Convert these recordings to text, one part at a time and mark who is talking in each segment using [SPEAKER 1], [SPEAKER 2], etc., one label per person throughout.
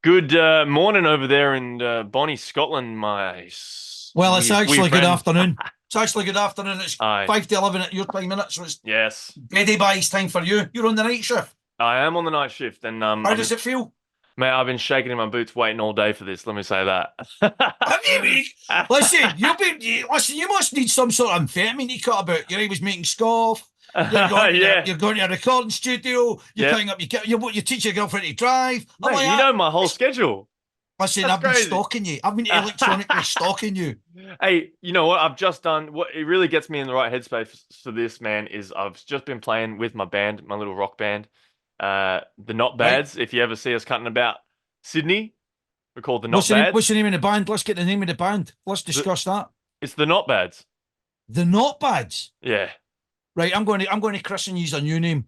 [SPEAKER 1] Good morning over there in Bonnie, Scotland, my
[SPEAKER 2] Well, it's
[SPEAKER 1] wee
[SPEAKER 2] actually good
[SPEAKER 1] friend.
[SPEAKER 2] afternoon. It's actually good afternoon. It's
[SPEAKER 1] Aye,
[SPEAKER 2] 5 to 11 at your time, minutes. So it's
[SPEAKER 1] yes,
[SPEAKER 2] Eddie Bye's time for you. You're on the night shift.
[SPEAKER 1] I am on the night shift, and
[SPEAKER 2] How does it feel?
[SPEAKER 1] mate, I've been shaking in my boots, waiting all day for this. Let me say that.
[SPEAKER 2] Have you been? Listen, listen. You must need some sort of amphetamine to cut about. Your was making scoff. You're going to
[SPEAKER 1] Yeah,
[SPEAKER 2] you're going to a recording studio. You're
[SPEAKER 1] yeah,
[SPEAKER 2] picking up. You teach your girlfriend to drive. I'm
[SPEAKER 1] mate,
[SPEAKER 2] like,
[SPEAKER 1] you know my whole schedule.
[SPEAKER 2] listen.
[SPEAKER 1] That's
[SPEAKER 2] I've been
[SPEAKER 1] crazy.
[SPEAKER 2] stalking you. I've been electronically stalking you.
[SPEAKER 1] Hey, you know what? I've just done what it really gets me in the right headspace for this, man, is I've just been playing with my band, my little rock band, the Not
[SPEAKER 2] Right?
[SPEAKER 1] Bads. If you ever see us cutting about Sydney, we're called the Not
[SPEAKER 2] What's
[SPEAKER 1] Bads.
[SPEAKER 2] the name of the band? Let's get the name of the band. Let's
[SPEAKER 1] The,
[SPEAKER 2] discuss that.
[SPEAKER 1] it's the Not Bads.
[SPEAKER 2] The Not Bads.
[SPEAKER 1] Yeah.
[SPEAKER 2] Right, I'm going to christen use a new name.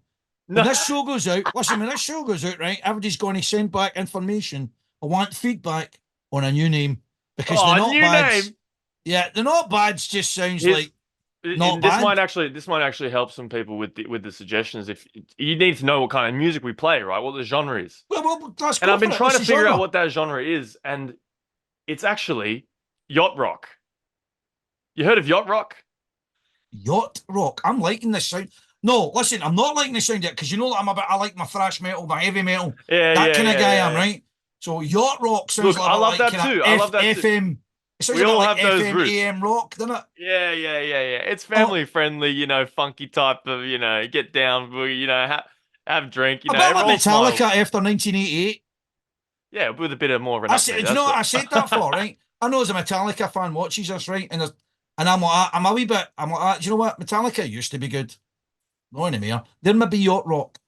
[SPEAKER 2] When
[SPEAKER 1] No.
[SPEAKER 2] this show goes out, listen, when this show goes out, right, everybody's going to send back information. I want feedback on a new name because the
[SPEAKER 1] Oh,
[SPEAKER 2] not
[SPEAKER 1] new
[SPEAKER 2] bads,
[SPEAKER 1] name.
[SPEAKER 2] yeah, the not bads just sounds
[SPEAKER 1] Here's
[SPEAKER 2] like not bad.
[SPEAKER 1] this might actually help some people with the suggestions. If you need to know what kind of music we play, right? What the genre is.
[SPEAKER 2] Well, let's
[SPEAKER 1] And
[SPEAKER 2] go
[SPEAKER 1] I've been
[SPEAKER 2] for it.
[SPEAKER 1] trying
[SPEAKER 2] What's
[SPEAKER 1] to
[SPEAKER 2] the
[SPEAKER 1] figure out
[SPEAKER 2] genre?
[SPEAKER 1] what that genre is, and it's actually yacht rock. You heard of yacht rock?
[SPEAKER 2] Yacht rock. I'm liking this sound. No, listen, I'm not liking the sound yet because you know that I like my thrash metal, my heavy metal,
[SPEAKER 1] Yeah,
[SPEAKER 2] that
[SPEAKER 1] yeah,
[SPEAKER 2] kind of
[SPEAKER 1] yeah,
[SPEAKER 2] guy.
[SPEAKER 1] yeah,
[SPEAKER 2] I'm
[SPEAKER 1] yeah.
[SPEAKER 2] right. So yacht rock sounds
[SPEAKER 1] Look,
[SPEAKER 2] a little
[SPEAKER 1] I
[SPEAKER 2] bit
[SPEAKER 1] love
[SPEAKER 2] like
[SPEAKER 1] that
[SPEAKER 2] kind of
[SPEAKER 1] too. I love that too.
[SPEAKER 2] FM. It sounds
[SPEAKER 1] We
[SPEAKER 2] a bit
[SPEAKER 1] all
[SPEAKER 2] like
[SPEAKER 1] have those
[SPEAKER 2] FM
[SPEAKER 1] roots.
[SPEAKER 2] AM rock, doesn't it?
[SPEAKER 1] Yeah, yeah, yeah, yeah. It's
[SPEAKER 2] Oh,
[SPEAKER 1] family friendly, funky type of, get down, boogie, have drink,
[SPEAKER 2] a bit like
[SPEAKER 1] everyone
[SPEAKER 2] Metallica
[SPEAKER 1] smiles.
[SPEAKER 2] after 1988.
[SPEAKER 1] Yeah, with a bit of more of an
[SPEAKER 2] I said,
[SPEAKER 1] upbeat.
[SPEAKER 2] do you know
[SPEAKER 1] That's
[SPEAKER 2] what
[SPEAKER 1] it.
[SPEAKER 2] I said that for, right? I know as a Metallica fan watches us, right? And I'm like, I'm a wee bit, I'm like, do you know what? Metallica used to be good. No anymore. There may be yacht rock.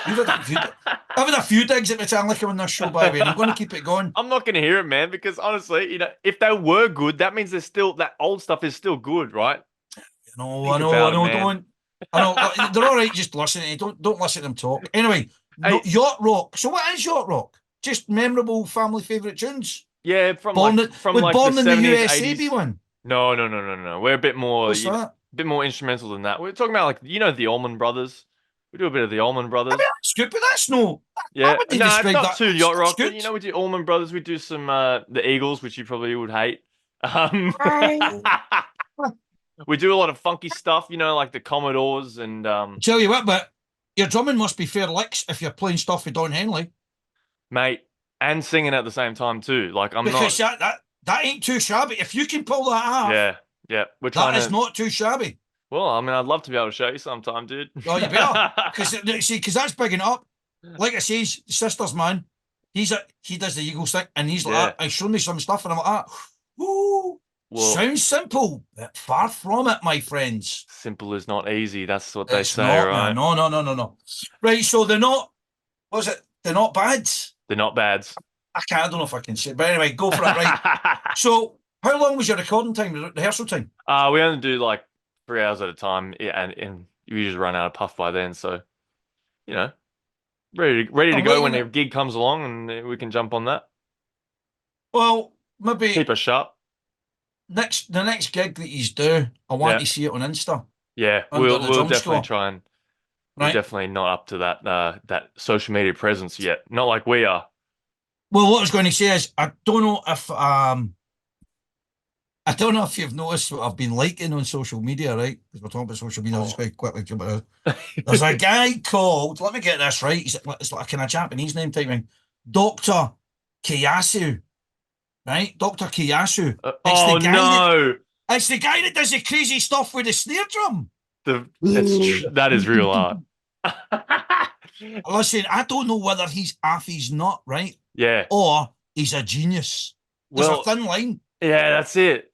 [SPEAKER 2] You've had a few, I've had a few digs at Metallica on this show, by the way, and I'm going to keep it going.
[SPEAKER 1] I'm not gonna hear it, man, because honestly, if they were good, that means that old stuff is still good, right?
[SPEAKER 2] I
[SPEAKER 1] Think
[SPEAKER 2] know, I
[SPEAKER 1] about it,
[SPEAKER 2] know.
[SPEAKER 1] man.
[SPEAKER 2] Don't. I know they're all right. Just listening. Don't listen to them talk. Anyway, no,
[SPEAKER 1] Hey,
[SPEAKER 2] yacht rock. So what is yacht rock? Just memorable family favorite tunes.
[SPEAKER 1] yeah, from
[SPEAKER 2] Would
[SPEAKER 1] like the
[SPEAKER 2] Born in the
[SPEAKER 1] 70s,
[SPEAKER 2] USA be
[SPEAKER 1] 80s.
[SPEAKER 2] one?
[SPEAKER 1] No, no, no, no, no. We're a bit more,
[SPEAKER 2] What's that?
[SPEAKER 1] bit more instrumental than that. We're talking about like the Allman Brothers. We do a bit of the Allman
[SPEAKER 2] I mean,
[SPEAKER 1] Brothers.
[SPEAKER 2] that's good, but that's no. How
[SPEAKER 1] Yeah,
[SPEAKER 2] would they
[SPEAKER 1] no, it's
[SPEAKER 2] describe
[SPEAKER 1] not
[SPEAKER 2] that?
[SPEAKER 1] too yacht
[SPEAKER 2] That's
[SPEAKER 1] rock, but
[SPEAKER 2] good.
[SPEAKER 1] we do Allman Brothers. We do some the Eagles, which you probably would hate. Um, we do a lot of funky stuff, like the Commodores and
[SPEAKER 2] Tell you what, but your drumming must be fair licks if you're playing stuff with Don Henley,
[SPEAKER 1] mate, and singing at the same time too. Like I'm
[SPEAKER 2] because
[SPEAKER 1] not.
[SPEAKER 2] that ain't too shabby. If you can pull that off,
[SPEAKER 1] Yeah, yeah. We're trying
[SPEAKER 2] that is
[SPEAKER 1] to.
[SPEAKER 2] not too shabby.
[SPEAKER 1] Well, I mean, I'd love to be able to show you sometime, dude.
[SPEAKER 2] Oh, you better, because see, because that's bigging up. Like I say, sisters man, he does the Eagles thing, and he's like,
[SPEAKER 1] Yeah.
[SPEAKER 2] He's showing me some stuff, and I'm like, ooh,
[SPEAKER 1] Well,
[SPEAKER 2] sounds simple, but far from it, my friends.
[SPEAKER 1] simple is not easy. That's what they
[SPEAKER 2] It's
[SPEAKER 1] say,
[SPEAKER 2] not, man.
[SPEAKER 1] right?
[SPEAKER 2] No, no, no, no, no. Right, so they're not. Was it? They're not bad.
[SPEAKER 1] They're not bads.
[SPEAKER 2] I don't know if I can say, but anyway, go for it. Right. So, how long was your recording time, rehearsal time?
[SPEAKER 1] We only do like 3 hours at a time, yeah, and you usually run out of puff by then. So, you know, ready to
[SPEAKER 2] I'm
[SPEAKER 1] go when
[SPEAKER 2] liking
[SPEAKER 1] a
[SPEAKER 2] it.
[SPEAKER 1] gig comes along, and we can jump on that.
[SPEAKER 2] Well,
[SPEAKER 1] Keep
[SPEAKER 2] maybe
[SPEAKER 1] us sharp.
[SPEAKER 2] the next gig that he's do, I want
[SPEAKER 1] Yeah,
[SPEAKER 2] to see it on Insta
[SPEAKER 1] yeah.
[SPEAKER 2] under
[SPEAKER 1] We'll
[SPEAKER 2] the
[SPEAKER 1] we'll
[SPEAKER 2] drum
[SPEAKER 1] definitely
[SPEAKER 2] score,
[SPEAKER 1] try and we're
[SPEAKER 2] right?
[SPEAKER 1] definitely not up to that social media presence yet. Not like we are.
[SPEAKER 2] Well, what I was going to say is, I don't know if you've noticed what I've been liking on social media, right? Because we're talking about social media, I'll just
[SPEAKER 1] Oh.
[SPEAKER 2] very quickly jump it out. There's a guy called, let me get this right. It's like a kind of Japanese name type thing. Doctor Kiyasu, right? Doctor Kiyasu. It's the
[SPEAKER 1] Oh
[SPEAKER 2] guy that
[SPEAKER 1] no.
[SPEAKER 2] it's the guy that does the crazy stuff with the snare drum.
[SPEAKER 1] That is real art.
[SPEAKER 2] Listen, I don't know whether he's half he's not, right?
[SPEAKER 1] Yeah.
[SPEAKER 2] Or he's a genius. There's a
[SPEAKER 1] Well,
[SPEAKER 2] thin line.
[SPEAKER 1] yeah, that's it.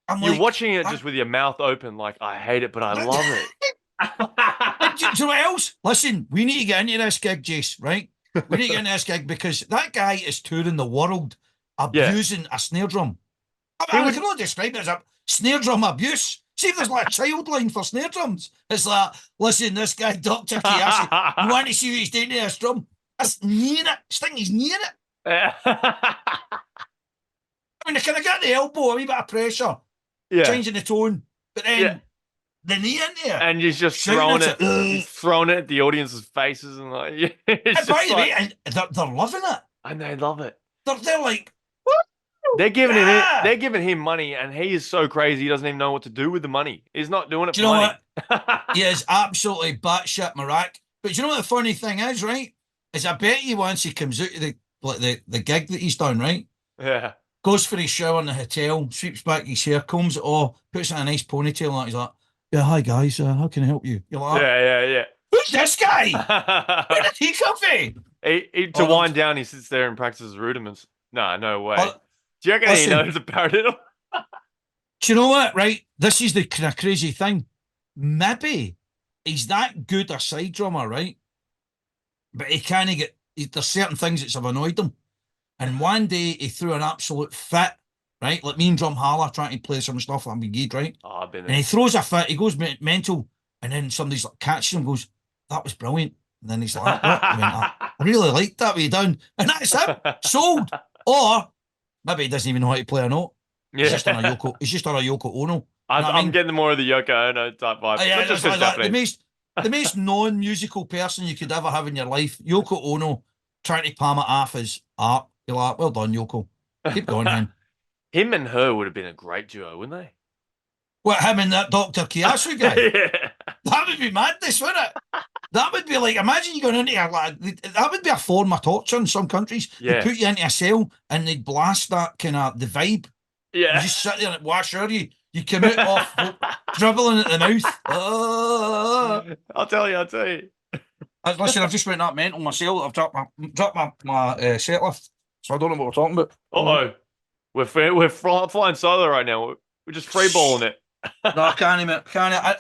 [SPEAKER 2] I'm
[SPEAKER 1] You're
[SPEAKER 2] like,
[SPEAKER 1] watching it just with your mouth open, like I hate it, but I
[SPEAKER 2] and
[SPEAKER 1] love it.
[SPEAKER 2] do you know what else? Listen, we need to get into this gig, Jace, right? We need to get into this gig because that guy is touring the world
[SPEAKER 1] Yeah.
[SPEAKER 2] abusing a snare drum.
[SPEAKER 1] He
[SPEAKER 2] I can
[SPEAKER 1] would
[SPEAKER 2] only describe it as a snare drum abuse. See if there's like a child line for snare drums. It's like, listen, this guy, Dr. Kiyashi, you want to see what he's doing to this drum? That's near it. Sting, he's near it. I mean, can I get the elbow, a wee bit of pressure,
[SPEAKER 1] Yeah.
[SPEAKER 2] changing the tone, but
[SPEAKER 1] Yeah.
[SPEAKER 2] then the knee in there,
[SPEAKER 1] And he's just
[SPEAKER 2] shouting at it.
[SPEAKER 1] throwing it at the audience's faces and like, yeah, it's
[SPEAKER 2] And by
[SPEAKER 1] just
[SPEAKER 2] the way,
[SPEAKER 1] like,
[SPEAKER 2] and they're loving it.
[SPEAKER 1] And they love it.
[SPEAKER 2] They're like,
[SPEAKER 1] They're giving him it.
[SPEAKER 2] yeah.
[SPEAKER 1] They're giving him money, and he is so crazy he doesn't even know what to do with the money. He's not doing it
[SPEAKER 2] Do
[SPEAKER 1] for
[SPEAKER 2] you know
[SPEAKER 1] money.
[SPEAKER 2] what? He is absolutely batshit Marac. But do you know what the funny thing is, right? Is I bet you once he comes out of the gig that he's done, right?
[SPEAKER 1] Yeah.
[SPEAKER 2] Goes for his shower in the hotel, sweeps back his hair, combs it all, puts it in a nice ponytail, and he's like, "Yeah, hi guys, how can I help you?" You're like,
[SPEAKER 1] Yeah,
[SPEAKER 2] "Who's this guy? Where
[SPEAKER 1] yeah.
[SPEAKER 2] did he come from?"
[SPEAKER 1] To
[SPEAKER 2] Oh, no,
[SPEAKER 1] wind down, he sits there and practices rudiments. No, no way.
[SPEAKER 2] oh,
[SPEAKER 1] Do you reckon he
[SPEAKER 2] listen,
[SPEAKER 1] knows a paradiddle?
[SPEAKER 2] do you know what? Right, this is the kind of crazy thing. Maybe he's that good a side drummer, right? But he can't get. There's certain things that have annoyed him. And one day he threw an absolute fit, right? Like me and Drum Holler trying to play some stuff that we gig, right?
[SPEAKER 1] Oh, I've been
[SPEAKER 2] And he
[SPEAKER 1] there.
[SPEAKER 2] throws a fit, he goes mental, and then somebody's like catches him, goes, "That was brilliant." And then he's like, "What?" He went, "I really liked that what you done." And that's him, sold. Or maybe he doesn't even know how to play a note.
[SPEAKER 1] Yeah.
[SPEAKER 2] He's just on a Yoko Ono. You
[SPEAKER 1] I'm,
[SPEAKER 2] know what I
[SPEAKER 1] I'm
[SPEAKER 2] mean?
[SPEAKER 1] getting more of the Yoko Ono type vibe.
[SPEAKER 2] Yeah,
[SPEAKER 1] Not just
[SPEAKER 2] it's
[SPEAKER 1] because
[SPEAKER 2] like that. The
[SPEAKER 1] Japanese.
[SPEAKER 2] most the most non-musical person you could ever have in your life, Yoko Ono, trying to palm it off as art. You're like, well done, Yoko. Keep going, hen.
[SPEAKER 1] Him and her would have been a great duo, wouldn't they?
[SPEAKER 2] What, him and that Dr. Kiyasu guy?
[SPEAKER 1] Yeah.
[SPEAKER 2] That would be madness, wouldn't it? That would be like, imagine you going into that would be a form of torture in some countries. They
[SPEAKER 1] Yeah.
[SPEAKER 2] put you into a cell and they'd blast that kind of the vibe. You
[SPEAKER 1] Yeah.
[SPEAKER 2] just sit there and wash out you come out off dribbling at the mouth.
[SPEAKER 1] I'll tell you.
[SPEAKER 2] Listen, I've just went that mental myself. I've dropped my set list. So I don't know what we're talking about.
[SPEAKER 1] Uh-oh. We're flying solo right now. We're just freeballing it.
[SPEAKER 2] No, I can't even. Can't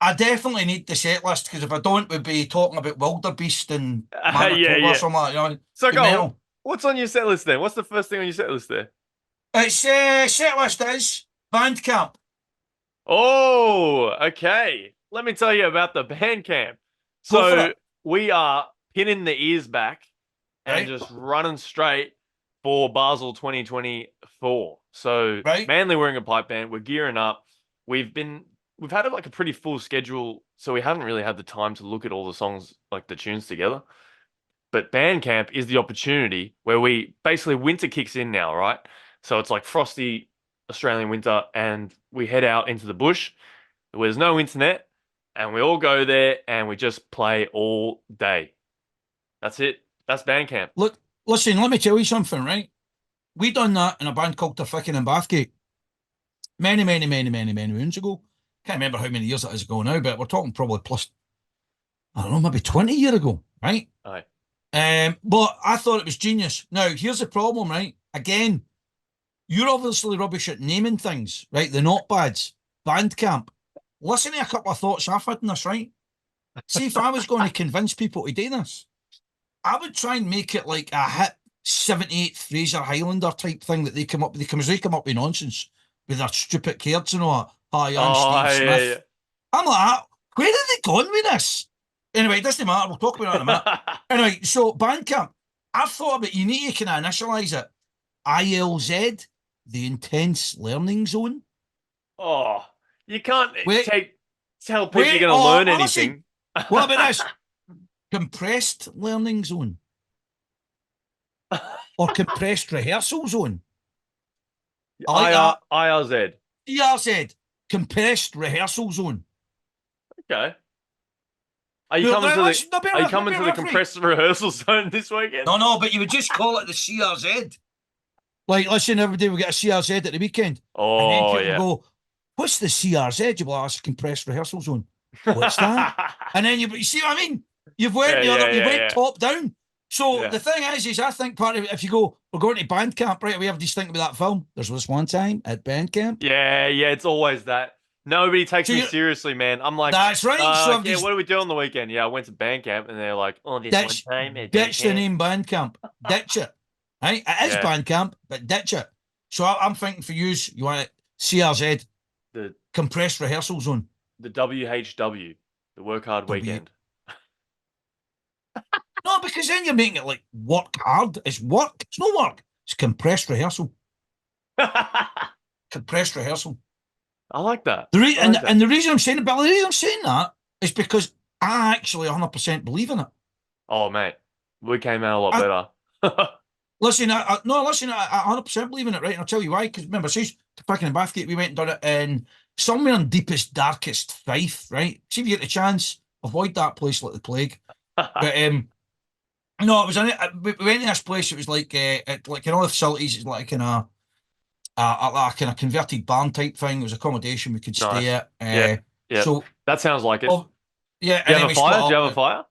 [SPEAKER 2] I definitely need the set list because if I don't, we'd be talking about Wildebeest and
[SPEAKER 1] Yeah,
[SPEAKER 2] Manitoba or
[SPEAKER 1] yeah.
[SPEAKER 2] something like that. You know,
[SPEAKER 1] So
[SPEAKER 2] good
[SPEAKER 1] go on.
[SPEAKER 2] metal.
[SPEAKER 1] What's on your set list then? What's the first thing on your set list there?
[SPEAKER 2] It's set list is Band Camp.
[SPEAKER 1] Oh, okay. Let me tell you about the band camp.
[SPEAKER 2] Go for
[SPEAKER 1] So
[SPEAKER 2] it,
[SPEAKER 1] we are pinning the ears back and
[SPEAKER 2] right?
[SPEAKER 1] just running straight for Basel 2024. So
[SPEAKER 2] Right?
[SPEAKER 1] mainly wearing a pipe band. We're gearing up. We've had like a pretty full schedule, so we haven't really had the time to look at all the songs, like the tunes together. But Bandcamp is the opportunity where we basically winter kicks in now, right? So it's like frosty Australian winter, and we head out into the bush where there's no internet, and we all go there and we just play all day. That's it. That's Bandcamp.
[SPEAKER 2] Look, listen. Let me tell you something, right? We done that in a band called Fickin and Bathgate many moons ago. Can't remember how many years it is ago now, but we're talking probably plus, I don't know, maybe 20 years ago, right?
[SPEAKER 1] Aye.
[SPEAKER 2] But I thought it was genius. Now, here's the problem, right? Again, you're obviously rubbish at naming things, right? The notepads, Bandcamp. Listen to a couple of thoughts I've had in this, right? See, if I was going to convince people to do this, I would try and make it like a hit 78 Fraser Highlander type thing that they come up with. They come up with nonsense with their stupid cards and all that. Hi, I'm
[SPEAKER 1] Oh,
[SPEAKER 2] Steve
[SPEAKER 1] yeah,
[SPEAKER 2] Smith. I'm like, where are they going with this? Anyway, it doesn't matter. We'll talk about it in a minute.
[SPEAKER 1] yeah.
[SPEAKER 2] Anyway, so Bandcamp, I've thought about you need to kind of initialize it. ILZ, the intense learning zone.
[SPEAKER 1] Oh, you can't
[SPEAKER 2] Wait,
[SPEAKER 1] tell people you're
[SPEAKER 2] wait,
[SPEAKER 1] going to
[SPEAKER 2] oh,
[SPEAKER 1] learn
[SPEAKER 2] honestly,
[SPEAKER 1] anything.
[SPEAKER 2] what about this? Compressed learning zone or compressed rehearsal zone. I like that.
[SPEAKER 1] IRZ.
[SPEAKER 2] CRZ, compressed rehearsal zone.
[SPEAKER 1] Okay. Are you
[SPEAKER 2] No,
[SPEAKER 1] coming to
[SPEAKER 2] let's-
[SPEAKER 1] the
[SPEAKER 2] no, bear
[SPEAKER 1] Are you
[SPEAKER 2] with me,
[SPEAKER 1] coming to
[SPEAKER 2] bear
[SPEAKER 1] the
[SPEAKER 2] with me.
[SPEAKER 1] compressed rehearsal zone this weekend?
[SPEAKER 2] No, but you would just call it the CRZ. Like, listen, every day we get a CRZ at the weekend. And then
[SPEAKER 1] Oh
[SPEAKER 2] people
[SPEAKER 1] yeah.
[SPEAKER 2] go, what's the CRZ? You go, that's a compressed rehearsal zone. What's that? And then you see what I mean? You've went you went
[SPEAKER 1] Yeah.
[SPEAKER 2] top down. So
[SPEAKER 1] Yeah.
[SPEAKER 2] the thing is I think part of it, if you go, we're going to band camp, right? We have this think about that film. There's this one time at band camp.
[SPEAKER 1] Yeah, it's always that. Nobody takes
[SPEAKER 2] So
[SPEAKER 1] me
[SPEAKER 2] you
[SPEAKER 1] seriously, man. I'm like,
[SPEAKER 2] that's right. So I've
[SPEAKER 1] yeah,
[SPEAKER 2] just
[SPEAKER 1] what do we do on the weekend? Yeah, I went to band camp and they're like, oh, this one time at band
[SPEAKER 2] ditch the
[SPEAKER 1] camp.
[SPEAKER 2] name band camp. Ditch it. Right? It is
[SPEAKER 1] Yeah,
[SPEAKER 2] band camp, but ditch it. So I'm thinking for you want it CRZ,
[SPEAKER 1] the
[SPEAKER 2] compressed rehearsal zone.
[SPEAKER 1] the WHW, the work hard
[SPEAKER 2] W
[SPEAKER 1] weekend.
[SPEAKER 2] No, because then you're making it like work hard. It's work. It's no work. It's compressed rehearsal.
[SPEAKER 1] I
[SPEAKER 2] Compressed rehearsal.
[SPEAKER 1] like that.
[SPEAKER 2] The re-
[SPEAKER 1] I
[SPEAKER 2] and,
[SPEAKER 1] like that.
[SPEAKER 2] and the reason I'm saying it, but the reason I'm saying that is because I actually 100% believe in it.
[SPEAKER 1] Oh, mate, we came out a lot
[SPEAKER 2] I,
[SPEAKER 1] better.
[SPEAKER 2] Listen, no, listen, I 100% believe in it, right? And I'll tell you why. Because remember, she's to fucking in Bathgate, we went and done it in somewhere in deepest, darkest Fife, right? See if you get the chance, avoid that place like the plague. But no, it was in it. We went to this place. It was like in all the facilities. It's like a kind of converted barn type thing. It was accommodation we could stay
[SPEAKER 1] Nice.
[SPEAKER 2] at.
[SPEAKER 1] Yeah. Yeah.
[SPEAKER 2] So,
[SPEAKER 1] That sounds like it.
[SPEAKER 2] oh, yeah,
[SPEAKER 1] Do you
[SPEAKER 2] and
[SPEAKER 1] have
[SPEAKER 2] then
[SPEAKER 1] a
[SPEAKER 2] we split
[SPEAKER 1] fire? Do you
[SPEAKER 2] up.
[SPEAKER 1] have a fire?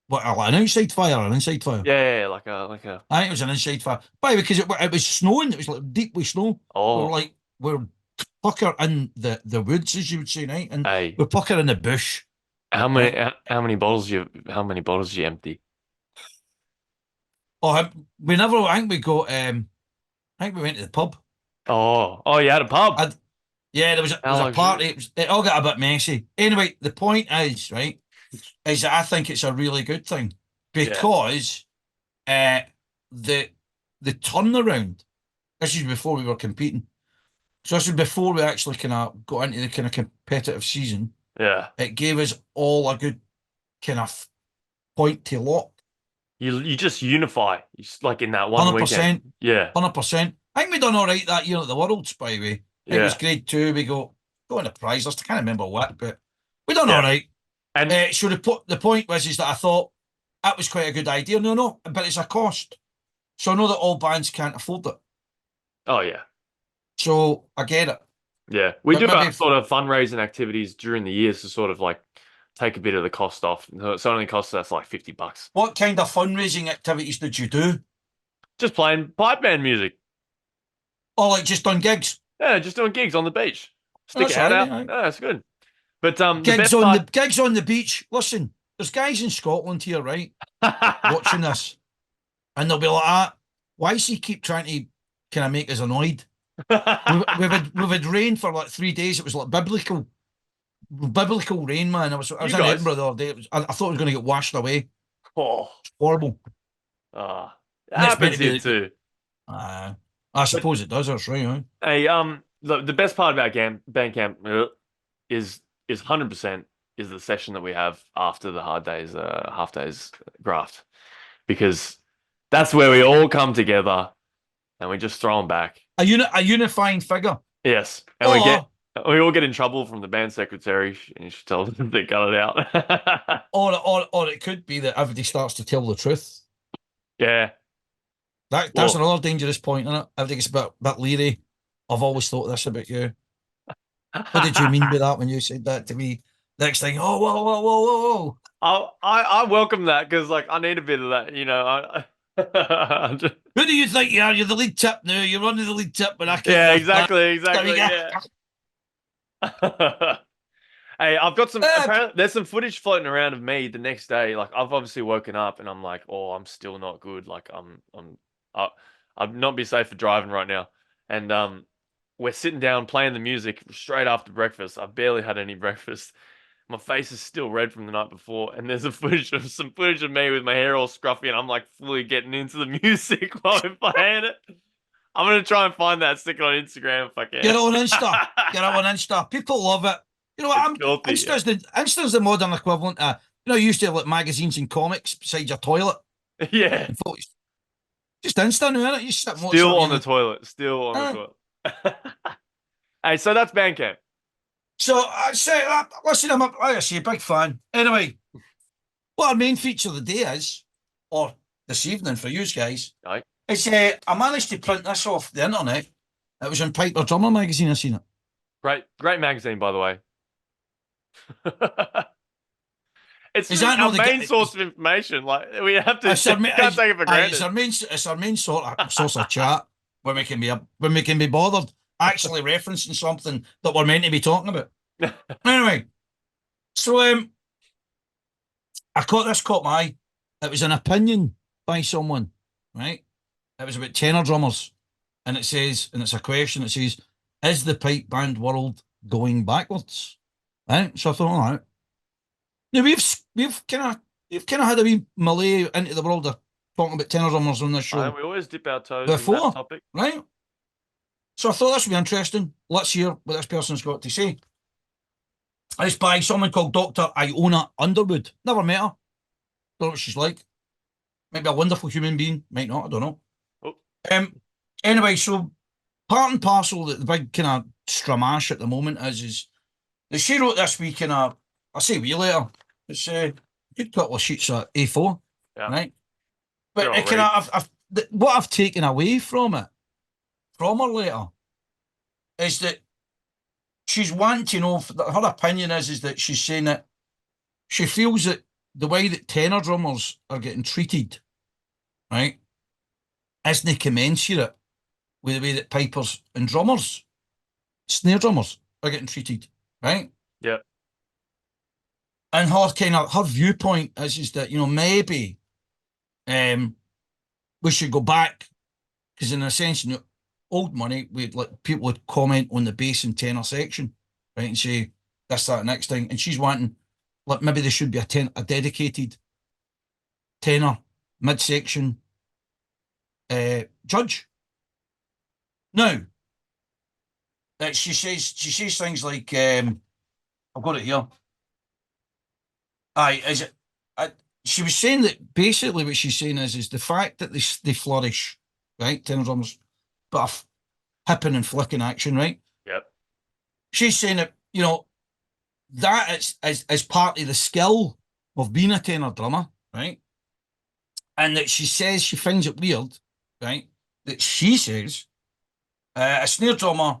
[SPEAKER 2] What, an outside fire or an inside fire?
[SPEAKER 1] Yeah, like a.
[SPEAKER 2] I think it was an inside fire. Why? Because it was snowing. It was like deeply snow.
[SPEAKER 1] Oh,
[SPEAKER 2] We're pucker in the woods, as you would say, right? And
[SPEAKER 1] hey.
[SPEAKER 2] we're pucker in the bush,
[SPEAKER 1] How many
[SPEAKER 2] right?
[SPEAKER 1] how many bottles do you empty?
[SPEAKER 2] Oh, we never. I think we got. I think we went to the pub.
[SPEAKER 1] Oh, you had a pub.
[SPEAKER 2] I'd, yeah, there
[SPEAKER 1] How
[SPEAKER 2] was a party.
[SPEAKER 1] luxurious.
[SPEAKER 2] It all got a bit messy. Anyway, the point is, right, is that I think it's a really good thing
[SPEAKER 1] Yeah.
[SPEAKER 2] because uh, the the turnaround. This is before we were competing. So this is before we actually kind of got into the kind of competitive season.
[SPEAKER 1] Yeah.
[SPEAKER 2] It gave us all a good kind of point to lock.
[SPEAKER 1] You just unify. You just, like in that one weekend.
[SPEAKER 2] 100%,
[SPEAKER 1] Yeah.
[SPEAKER 2] 100%. I think we done all right that year at the Worlds, by the way. I think it was
[SPEAKER 1] Yeah.
[SPEAKER 2] grade two. We go in the prize list. I can't remember what, but we done all
[SPEAKER 1] Yeah.
[SPEAKER 2] right.
[SPEAKER 1] And
[SPEAKER 2] So the point was is that I thought that was quite a good idea. No, but it's a cost. So I know that all bands can't afford it.
[SPEAKER 1] oh yeah.
[SPEAKER 2] So I get it.
[SPEAKER 1] Yeah. We
[SPEAKER 2] But
[SPEAKER 1] do
[SPEAKER 2] maybe
[SPEAKER 1] our sort of fundraising activities during the years to sort of like take a bit of the cost off. So it only costs us like $50.
[SPEAKER 2] what kind of fundraising activities did you do?
[SPEAKER 1] Just playing pipe band music.
[SPEAKER 2] Oh, like just done gigs.
[SPEAKER 1] Yeah, just doing gigs on the beach. Stick a
[SPEAKER 2] That's all
[SPEAKER 1] hat
[SPEAKER 2] right,
[SPEAKER 1] out.
[SPEAKER 2] mate.
[SPEAKER 1] Yeah, that's good. But the best
[SPEAKER 2] Gigs on the beach. Listen, there's guys in Scotland here, right, watching
[SPEAKER 1] part.
[SPEAKER 2] this, and they'll be like, why does he keep trying to kind of make us annoyed? We've had rain for like 3 days. It was like biblical rain, man. I was
[SPEAKER 1] You
[SPEAKER 2] in
[SPEAKER 1] guys.
[SPEAKER 2] Edinburgh the other day. I thought it was going to get washed away.
[SPEAKER 1] Oh,
[SPEAKER 2] Horrible.
[SPEAKER 1] it
[SPEAKER 2] And it's meant
[SPEAKER 1] happens
[SPEAKER 2] to
[SPEAKER 1] here
[SPEAKER 2] be.
[SPEAKER 1] too.
[SPEAKER 2] Uh, I
[SPEAKER 1] But
[SPEAKER 2] suppose it does. That's right. Huh?
[SPEAKER 1] hey, the best part about Bandcamp is 100% is the session that we have after the hard days, half days graft, because that's where we all come together and we just throw them back.
[SPEAKER 2] A unifying figure.
[SPEAKER 1] Yes, and
[SPEAKER 2] Or
[SPEAKER 1] we all get in trouble from the band secretary, and you should tell them to cut it out.
[SPEAKER 2] or it could be that everybody starts to tell the truth.
[SPEAKER 1] Yeah.
[SPEAKER 2] That's
[SPEAKER 1] Well,
[SPEAKER 2] another dangerous point in it. Everybody gets a bit leery. I've always thought this about you. What did you mean by that when you said that to me? Next thing, oh, whoa, whoa, whoa, whoa, whoa.
[SPEAKER 1] I welcome that because like I need a bit of that,
[SPEAKER 2] Who do you think you are? You're the lead tip now. You're running the lead tip, but I can't.
[SPEAKER 1] Yeah,
[SPEAKER 2] That.
[SPEAKER 1] exactly, yeah. Hey, I've got some. Apparently, there's some footage floating around of me the next day. Like, I've obviously woken up and I'm like, oh, I'm still not good. Like, I'd not be safe for driving right now. And we're sitting down playing the music straight after breakfast. I barely had any breakfast. My face is still red from the night before, and there's some footage of me with my hair all scruffy, and I'm like fully getting into the music while we're playing it. I'm gonna try and find that, stick it on Instagram if I can.
[SPEAKER 2] Get it on Insta. Get it on Insta. People love it. You know what?
[SPEAKER 1] It's filthy.
[SPEAKER 2] Insta's the modern equivalent. You used to have like magazines and comics beside your toilet.
[SPEAKER 1] Yeah.
[SPEAKER 2] Just Insta now, innit? You sit and watch
[SPEAKER 1] Still
[SPEAKER 2] something
[SPEAKER 1] on the toilet. Still on the toilet. Hey, so that's Bandcamp.
[SPEAKER 2] So I say, listen, like I say, big fan. Anyway, what our main feature of the day is, or this evening for you guys,
[SPEAKER 1] Right.
[SPEAKER 2] is I managed to print this off the internet. It was in Piper Drummer magazine. I seen it.
[SPEAKER 1] Great magazine, by the way. It's
[SPEAKER 2] Is
[SPEAKER 1] really
[SPEAKER 2] that
[SPEAKER 1] our
[SPEAKER 2] not
[SPEAKER 1] main source of information. Like we have to
[SPEAKER 2] It's our,
[SPEAKER 1] can't take it for granted.
[SPEAKER 2] it's our main source of chat when we can be bothered actually referencing something that we're meant to be talking about. Anyway, so caught my eye. It was an opinion by someone, right? It was about tenor drummers, and it says, and it's a question. It says, "Is the pipe band world going backwards?" Right. So I thought, all right. Now we've kind of had a wee melee into the world of talking about tenor drummers on this show
[SPEAKER 1] We always dip our toes in that
[SPEAKER 2] before,
[SPEAKER 1] topic.
[SPEAKER 2] right? So I thought this would be interesting. Let's hear what this person's got to say. It's by someone called Dr. Iona Underwood. Never met her. Don't know what she's like. Might be a wonderful human being, might not, I don't know.
[SPEAKER 1] Oh,
[SPEAKER 2] Um, anyway, so part and parcel that the big kind of stramash at the moment is that she wrote this week in I'll say wee later. It's a good couple of sheets of A4,
[SPEAKER 1] yeah.
[SPEAKER 2] right?
[SPEAKER 1] Good
[SPEAKER 2] But
[SPEAKER 1] old
[SPEAKER 2] it kind
[SPEAKER 1] read.
[SPEAKER 2] of, what I've taken away from it, from her later, is that she's wanting to know, her opinion is that she's saying that she feels that the way that tenor drummers are getting treated, right, isn't commensurate with the way that pipers and drummers, snare drummers, are getting treated, right?
[SPEAKER 1] Yeah.
[SPEAKER 2] And her viewpoint is that, maybe we should go back, because in a sense, old money, people would comment on the bass and tenor section, right, and say this, that, next thing, and she's wanting, like, maybe there should be a dedicated tenor midsection judge. Now, she says things like, I've got it here. Aye, is it? She was saying that basically what she's saying is the fact that they flourish, right? Tenor drummers, but hipping and flicking action, right?
[SPEAKER 1] Yep.
[SPEAKER 2] She's saying that that is part of the skill of being a tenor drummer, right? And that she says she finds it weird, right? That she says a snare drummer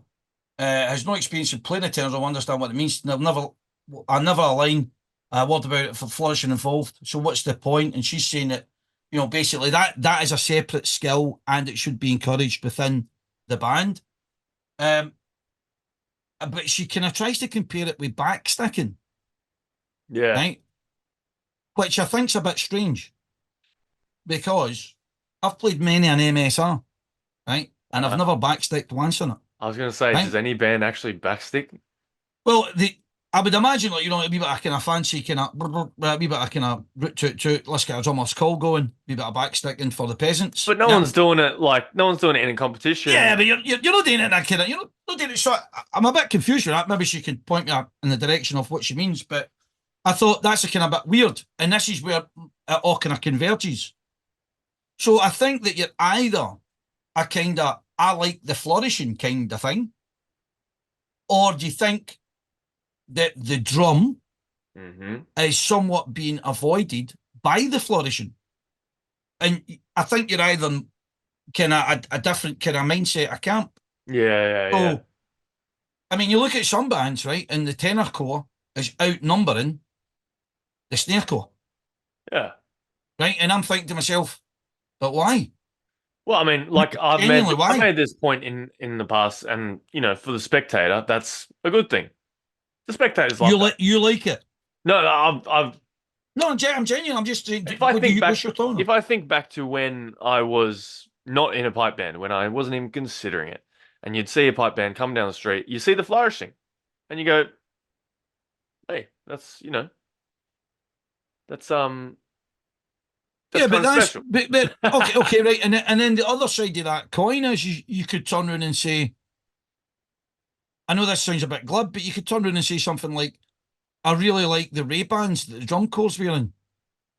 [SPEAKER 2] has no experience in playing a tenor drum, understand what it means. I never align a word about it for flourishing involved. So what's the point? And she's saying that, basically that is a separate skill and it should be encouraged within the band. But she kind of tries to compare it with backsticking,
[SPEAKER 1] Yeah.
[SPEAKER 2] right? Which I think's a bit strange because I've played many an MSR, right? And I've never backsticked once on it.
[SPEAKER 1] I was gonna say,
[SPEAKER 2] Right?
[SPEAKER 1] does any band actually backstick?
[SPEAKER 2] Well, I would imagine, like, a wee bit of kind of fancy kind of, a wee bit of kind of root toot, let's get a drummer's call going, a wee bit of backsticking for the peasants.
[SPEAKER 1] But no
[SPEAKER 2] Yeah.
[SPEAKER 1] one's doing it. Like no one's doing it in a competition.
[SPEAKER 2] Yeah, but you're not doing it in that kind of, you're not doing it. So I'm a bit confused with that. Maybe she could point me in the direction of what she means, but I thought that's a kind of bit weird. And this is where it all kind of converges. So I think that you're either a kind of, I like the flourishing kind of thing, or do you think that the drum is somewhat being avoided by the flourishing? And I think you're either kind of a different kind of mindset of camp.
[SPEAKER 1] Yeah.
[SPEAKER 2] I mean, you look at some bands, right, and the tenor corps is outnumbering the snare corps.
[SPEAKER 1] Yeah.
[SPEAKER 2] Right? And I'm thinking to myself, but why?
[SPEAKER 1] Well, I mean, like I've
[SPEAKER 2] Why?
[SPEAKER 1] made this point in the past, and for the spectator, that's a good thing. The spectators love that.
[SPEAKER 2] You like it?
[SPEAKER 1] No, I've
[SPEAKER 2] No, I'm genuine. I'm just saying,
[SPEAKER 1] if I think back,
[SPEAKER 2] what's your tone?
[SPEAKER 1] if I think back to when I was not in a pipe band, when I wasn't even considering it, and you'd see a pipe band come down the street, you see the flourishing, and you go, "Hey, that's that's
[SPEAKER 2] yeah, but
[SPEAKER 1] kind of
[SPEAKER 2] that's
[SPEAKER 1] special."
[SPEAKER 2] but okay, right. And then the other side of that coin is you could turn around and say, I know this sounds a bit glib, but you could turn around and say something like, I really like the Ray-Bans that the drum corps wearing,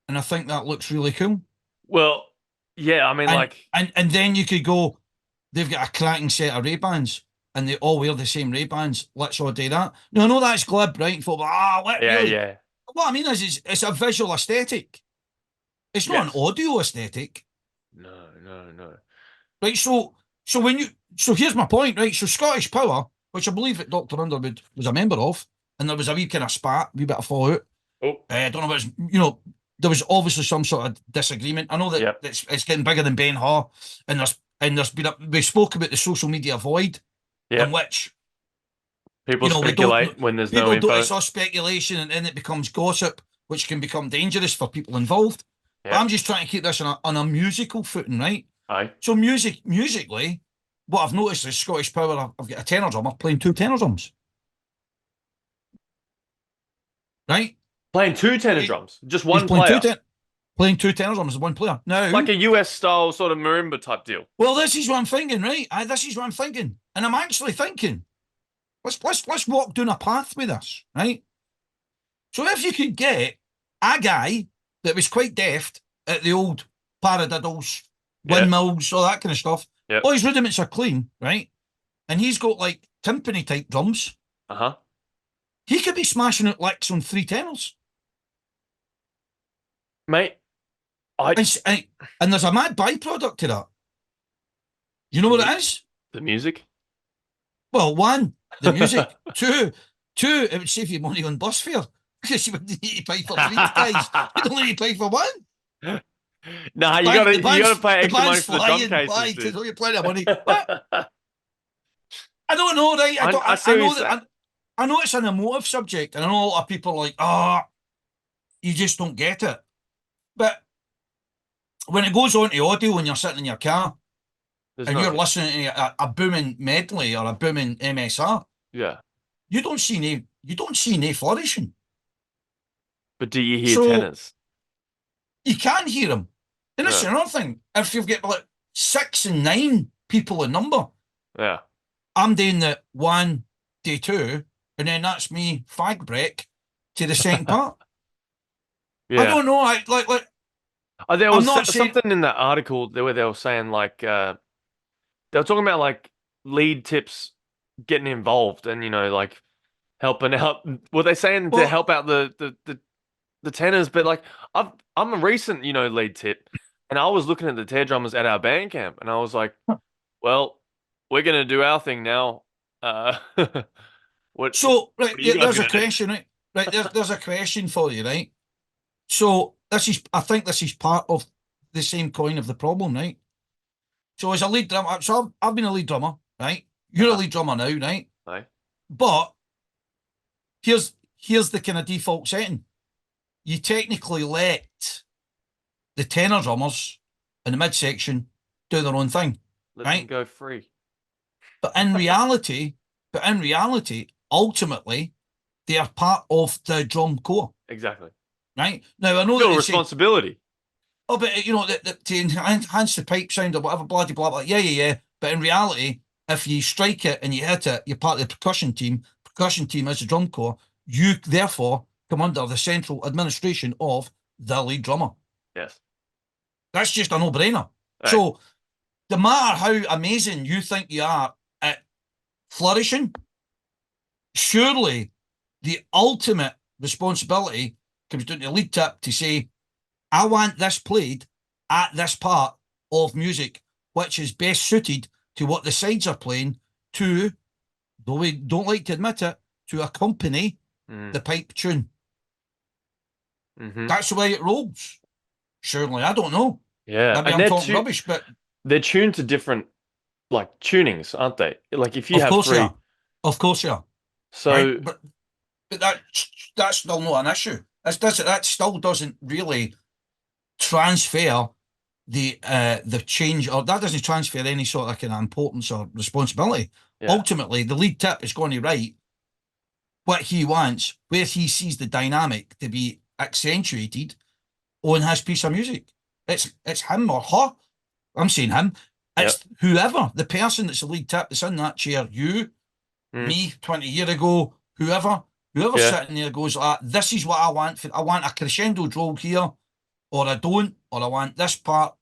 [SPEAKER 2] and I think that looks really cool.
[SPEAKER 1] Well, yeah, I mean,
[SPEAKER 2] and then you could go, they've got a cracking set of Ray-Bans, and they all wear the same Ray-Bans. Let's all do that. No, I know that's glib, right? And folk, really?
[SPEAKER 1] yeah.
[SPEAKER 2] What I mean is, it's a visual aesthetic. It's not an audio aesthetic.
[SPEAKER 1] No.
[SPEAKER 2] Right, so here's my point, right? So Scottish Power, which I believe that Dr. Underwood was a member of, and there was a wee kind of spat, wee bit of fallout. I don't know if it's, there was obviously some sort of disagreement. I know that it's getting bigger than Ben Hur, and there's been we spoke about the social media void, in which
[SPEAKER 1] people speculate when there's no info.
[SPEAKER 2] It's all speculation, and then it becomes gossip, which can become dangerous for people involved. But I'm just trying to keep this on a musical footing, right?
[SPEAKER 1] Aye.
[SPEAKER 2] So musically, what I've noticed is Scottish Power, I've got a tenor drummer playing two tenor drums. Right?
[SPEAKER 1] Playing two tenor drums. Just one player.
[SPEAKER 2] Playing two tenor drums as one player. Now,
[SPEAKER 1] like a US style sort of marimba type deal.
[SPEAKER 2] Well, this is what I'm thinking, right? This is what I'm thinking. And I'm actually thinking, let's walk down a path with this, right? So if you could get a guy that was quite deft at the old paradiddles,
[SPEAKER 1] Yeah.
[SPEAKER 2] windmills, all that kind of stuff.
[SPEAKER 1] Yep.
[SPEAKER 2] All his rudiments are clean, right? And he's got like timpani type drums.
[SPEAKER 1] Uh-huh.
[SPEAKER 2] He could be smashing out licks on three tenors.
[SPEAKER 1] Mate, I
[SPEAKER 2] And there's a mad byproduct to that. You know
[SPEAKER 1] the,
[SPEAKER 2] what
[SPEAKER 1] mu-
[SPEAKER 2] it is?
[SPEAKER 1] the music.
[SPEAKER 2] Well, one, the music. Two, it would save you money on bus fare because you wouldn't need to pay for three guys. You'd only need to pay for one.
[SPEAKER 1] Nah,
[SPEAKER 2] The
[SPEAKER 1] you gotta pay
[SPEAKER 2] the
[SPEAKER 1] extra money
[SPEAKER 2] band's
[SPEAKER 1] for the drum
[SPEAKER 2] flying
[SPEAKER 1] cases,
[SPEAKER 2] by
[SPEAKER 1] dude.
[SPEAKER 2] because you plenty of money. But I don't know, right?
[SPEAKER 1] I see
[SPEAKER 2] I
[SPEAKER 1] what you're
[SPEAKER 2] know
[SPEAKER 1] saying.
[SPEAKER 2] that I know it's an emotive subject, and I know a lot of people are like, you just don't get it. But when it goes on to audio when you're sitting in your car
[SPEAKER 1] There's
[SPEAKER 2] and you're
[SPEAKER 1] no,
[SPEAKER 2] listening to a booming medley or a booming MSR,
[SPEAKER 1] yeah.
[SPEAKER 2] you don't see any flourishing.
[SPEAKER 1] But do you hear
[SPEAKER 2] So
[SPEAKER 1] tenors?
[SPEAKER 2] you can hear them. And that's
[SPEAKER 1] Yeah.
[SPEAKER 2] another thing. If you've got like 6 and 9 people in number,
[SPEAKER 1] Yeah.
[SPEAKER 2] I'm doing the 1, day 2, and then that's me fag break to the second part. I
[SPEAKER 1] Yeah.
[SPEAKER 2] don't know.
[SPEAKER 1] There
[SPEAKER 2] I'm
[SPEAKER 1] was
[SPEAKER 2] not saying.
[SPEAKER 1] something in that article where they were saying like they were talking about like lead tips getting involved and like helping out. Were they saying to
[SPEAKER 2] Well,
[SPEAKER 1] help out the tenors? But like I'm a recent lead tip, and I was looking at the tear drummers at our band camp, and I was like, well, we're gonna do our thing now. What
[SPEAKER 2] so right,
[SPEAKER 1] what are you guys
[SPEAKER 2] there's a
[SPEAKER 1] gonna do?
[SPEAKER 2] question, right? Right, there's a question for you, right? So I think this is part of the same coin of the problem, right? So as a lead drummer, so I've been a lead drummer, right? You're a
[SPEAKER 1] Uh-huh.
[SPEAKER 2] lead drummer now, right?
[SPEAKER 1] Aye.
[SPEAKER 2] But here's the kind of default setting. You technically let the tenor drummers in the midsection do their own thing,
[SPEAKER 1] Let them
[SPEAKER 2] right?
[SPEAKER 1] go free.
[SPEAKER 2] But in reality, ultimately, they are part of the drum corps,
[SPEAKER 1] Exactly.
[SPEAKER 2] right? Now I know that
[SPEAKER 1] Feel
[SPEAKER 2] they say,
[SPEAKER 1] responsibility.
[SPEAKER 2] oh, but to enhance the pipe sound or whatever, blah blah blah. Yeah, yeah, yeah. But in reality, if you strike it and you hit it, you're part of the percussion team. Percussion team is the drum corps. You therefore come under the central administration of the lead drummer.
[SPEAKER 1] Yes.
[SPEAKER 2] That's just a no-brainer.
[SPEAKER 1] Hey.
[SPEAKER 2] So no matter how amazing you think you are at flourishing, surely the ultimate responsibility comes down to the lead tip to say, I want this played at this part of music, which is best suited to what the sides are playing to, though we don't like to admit it, to accompany the pipe tune.
[SPEAKER 1] Mm-hmm.
[SPEAKER 2] That's the way it rolls. Surely, I don't know.
[SPEAKER 1] Yeah,
[SPEAKER 2] Maybe
[SPEAKER 1] and
[SPEAKER 2] I'm talking rubbish, but
[SPEAKER 1] they're tuned to different like tunings, aren't they? Like if you
[SPEAKER 2] of
[SPEAKER 1] have
[SPEAKER 2] course they
[SPEAKER 1] three,
[SPEAKER 2] are. Of course they are. Right?
[SPEAKER 1] so
[SPEAKER 2] But that's still not an issue. That still doesn't really transfer the change, or that doesn't transfer any sort of kind of importance or responsibility.
[SPEAKER 1] yeah,
[SPEAKER 2] Ultimately, the lead tip is going to write what he wants, where he sees the dynamic to be accentuated on his piece of music. It's him or her. I'm saying him.
[SPEAKER 1] yep,
[SPEAKER 2] It's whoever, the person that's the lead tip that's in that chair, you,
[SPEAKER 1] mm,
[SPEAKER 2] me 20 years ago, whoever's
[SPEAKER 1] yeah.
[SPEAKER 2] sitting there goes, this is what I want. I want a crescendo roll here, or I don't, or I want this part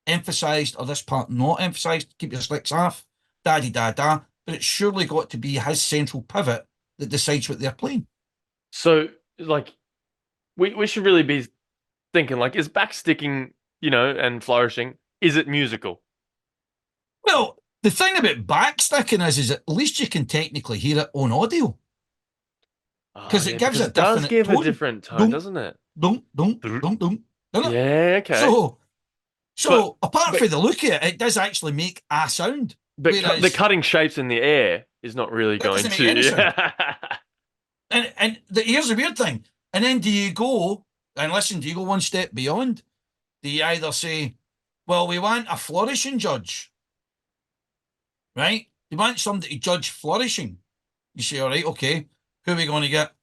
[SPEAKER 2] emphasised or this part not emphasised. Keep your slicks off, da da da. But it's surely got to be his central pivot that decides what they're playing.
[SPEAKER 1] So like we should really be thinking like, is backsticking, and flourishing, is it musical?
[SPEAKER 2] Well, the thing about backsticking is at least you can technically hear it on audio
[SPEAKER 1] Oh
[SPEAKER 2] because
[SPEAKER 1] yeah,
[SPEAKER 2] it gives
[SPEAKER 1] because
[SPEAKER 2] a
[SPEAKER 1] it does
[SPEAKER 2] different
[SPEAKER 1] give a
[SPEAKER 2] tone.
[SPEAKER 1] different tone,
[SPEAKER 2] Don't,
[SPEAKER 1] doesn't it?
[SPEAKER 2] don't, doesn't it?
[SPEAKER 1] Yeah, okay.
[SPEAKER 2] So,
[SPEAKER 1] But
[SPEAKER 2] so apart
[SPEAKER 1] but
[SPEAKER 2] from the look of it, it does actually make a sound,
[SPEAKER 1] the
[SPEAKER 2] whereas
[SPEAKER 1] cutting shapes in the air is not really
[SPEAKER 2] that
[SPEAKER 1] going
[SPEAKER 2] doesn't
[SPEAKER 1] to.
[SPEAKER 2] make any sound.
[SPEAKER 1] Yeah.
[SPEAKER 2] Here's the weird thing. And then do you go and listen? Do you go one step beyond? Do you either say, "Well, we want a flourishing judge, right? You want somebody to judge flourishing." You say, "All right, okay. Who are we going to get?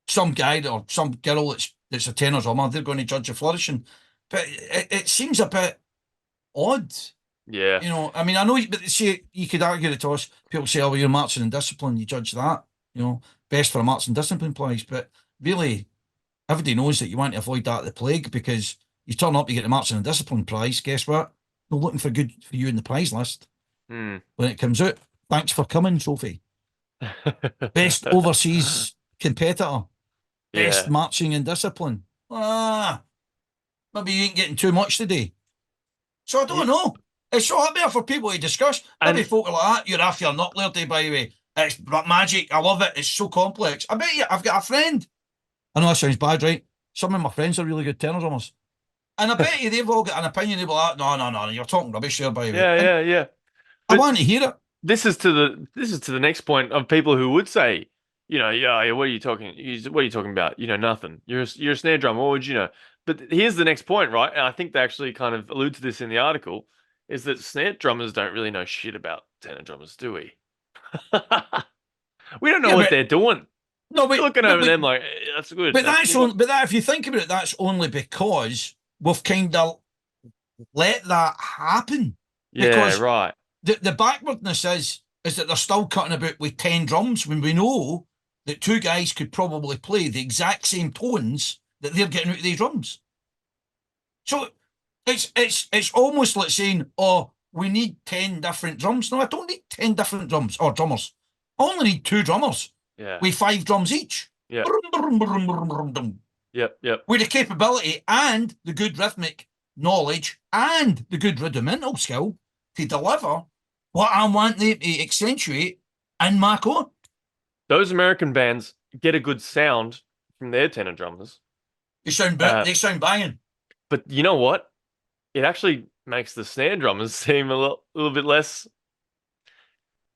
[SPEAKER 2] Some guy or some girl that's a tenor drummer. They're going to judge the flourishing." But it seems a bit odd.
[SPEAKER 1] Yeah.
[SPEAKER 2] I mean, I know, but see, you could argue the toss. People say, "Oh, well, you're marching and discipline. You judge that." Best for a marching discipline prize. But really, everybody knows that you want to avoid that the plague because You turn up, you get the marching and discipline prize. Guess what? They're looking for good for you in the prize list
[SPEAKER 1] Hmm.
[SPEAKER 2] when it comes out. Thanks for coming, trophy. Best overseas competitor. Best
[SPEAKER 1] Yeah.
[SPEAKER 2] marching and discipline. Maybe you ain't getting too much today. So I don't
[SPEAKER 1] Yeah.
[SPEAKER 2] know. It's so up there for people to discuss. Maybe
[SPEAKER 1] And
[SPEAKER 2] folk are like that. You're off your nut, Lairdy, by the way. It's magic. I love it. It's so complex. I bet you, I've got a friend. I know that sounds bad, right? Some of my friends are really good tenor drummers. And I bet you they've all got an opinion. They'll be like, no, you're talking rubbish there, by the way.
[SPEAKER 1] yeah,
[SPEAKER 2] And
[SPEAKER 1] yeah, yeah.
[SPEAKER 2] I
[SPEAKER 1] But
[SPEAKER 2] want to hear it.
[SPEAKER 1] this is to the next point of people who would say, yeah, what are you talking? What are you talking about? You know nothing. You're a snare drummer. What would you know? But here's the next point, right? And I think they actually kind of allude to this in the article, is that snare drummers don't really know shit about tenor drummers, do we? We don't know
[SPEAKER 2] Yeah,
[SPEAKER 1] what
[SPEAKER 2] but
[SPEAKER 1] they're doing.
[SPEAKER 2] no,
[SPEAKER 1] We're looking
[SPEAKER 2] but
[SPEAKER 1] over
[SPEAKER 2] but
[SPEAKER 1] them like, that's good.
[SPEAKER 2] but
[SPEAKER 1] That's
[SPEAKER 2] that's
[SPEAKER 1] good one.
[SPEAKER 2] on. But that, if you think about it, that's only because we've kind of let that happen.
[SPEAKER 1] Yeah,
[SPEAKER 2] Because
[SPEAKER 1] right.
[SPEAKER 2] the backwardness is that they're still cutting about with 10 drums when we know that two guys could probably play the exact same tones that they're getting out of these drums. So it's almost like saying, oh, we need 10 different drums. No, I don't need 10 different drums or drummers. I only need two drummers
[SPEAKER 1] Yeah.
[SPEAKER 2] with 5 drums each.
[SPEAKER 1] Yeah. Yep. Yep.
[SPEAKER 2] With the capability and the good rhythmic knowledge and the good rudimental skill to deliver what I want them to accentuate in my core.
[SPEAKER 1] Those American bands get a good sound from their tenor drummers.
[SPEAKER 2] They sound banging.
[SPEAKER 1] But you know what? It actually makes the snare drummers seem little bit less,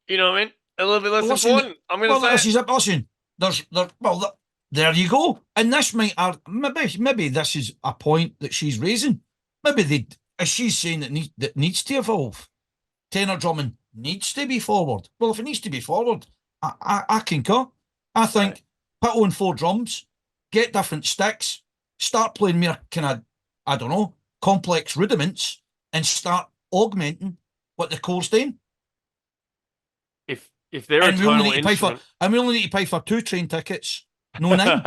[SPEAKER 1] you know what I mean? A little bit less
[SPEAKER 2] Well, listen,
[SPEAKER 1] important. I'm gonna
[SPEAKER 2] well,
[SPEAKER 1] say
[SPEAKER 2] this
[SPEAKER 1] it.
[SPEAKER 2] is it. Listen, there you go. And this might maybe this is a point that she's raising. Maybe she's saying that needs to evolve. Tenor drumming needs to be forward. Well, if it needs to be forward, I concur. I
[SPEAKER 1] Okay.
[SPEAKER 2] think put on 4 drums, get different sticks, start playing more kind of, I don't know, complex rudiments, and start augmenting what the core's doing.
[SPEAKER 1] If they're a
[SPEAKER 2] And we only
[SPEAKER 1] tonal
[SPEAKER 2] need to pay for
[SPEAKER 1] instrument,
[SPEAKER 2] and we only need to pay for 2 train tickets, no 9.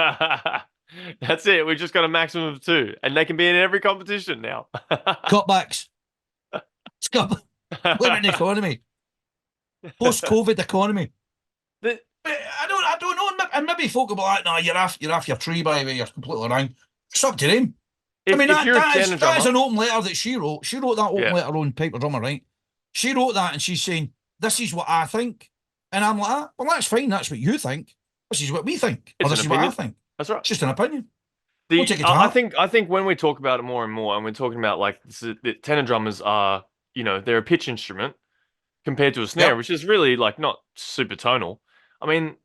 [SPEAKER 1] that's it. We've just got a maximum of 2, and they can be in every competition now.
[SPEAKER 2] Cutbacks. Scum. We're in the economy. Post-COVID economy.
[SPEAKER 1] The-
[SPEAKER 2] But I don't know. And maybe folk will be like, no, you're off your tree, by the way, you're completely wrong. It's up to them. I mean,
[SPEAKER 1] if you're a tenor
[SPEAKER 2] that is
[SPEAKER 1] drummer,
[SPEAKER 2] an open letter that she wrote. She wrote that open
[SPEAKER 1] yeah,
[SPEAKER 2] letter on Paper Drummer, right? She wrote that and she's saying, this is what I think. And I'm like, well, that's fine. That's what you think. This is what we think. Or
[SPEAKER 1] it's an
[SPEAKER 2] this is what I
[SPEAKER 1] opinion.
[SPEAKER 2] think.
[SPEAKER 1] That's right.
[SPEAKER 2] It's just an opinion. We'll take it to
[SPEAKER 1] I
[SPEAKER 2] heart.
[SPEAKER 1] think when we talk about it more and more, and we're talking about like the tenor drummers are, they're a pitch instrument compared to a snare,
[SPEAKER 2] Yep.
[SPEAKER 1] which is really like not super tonal. I mean,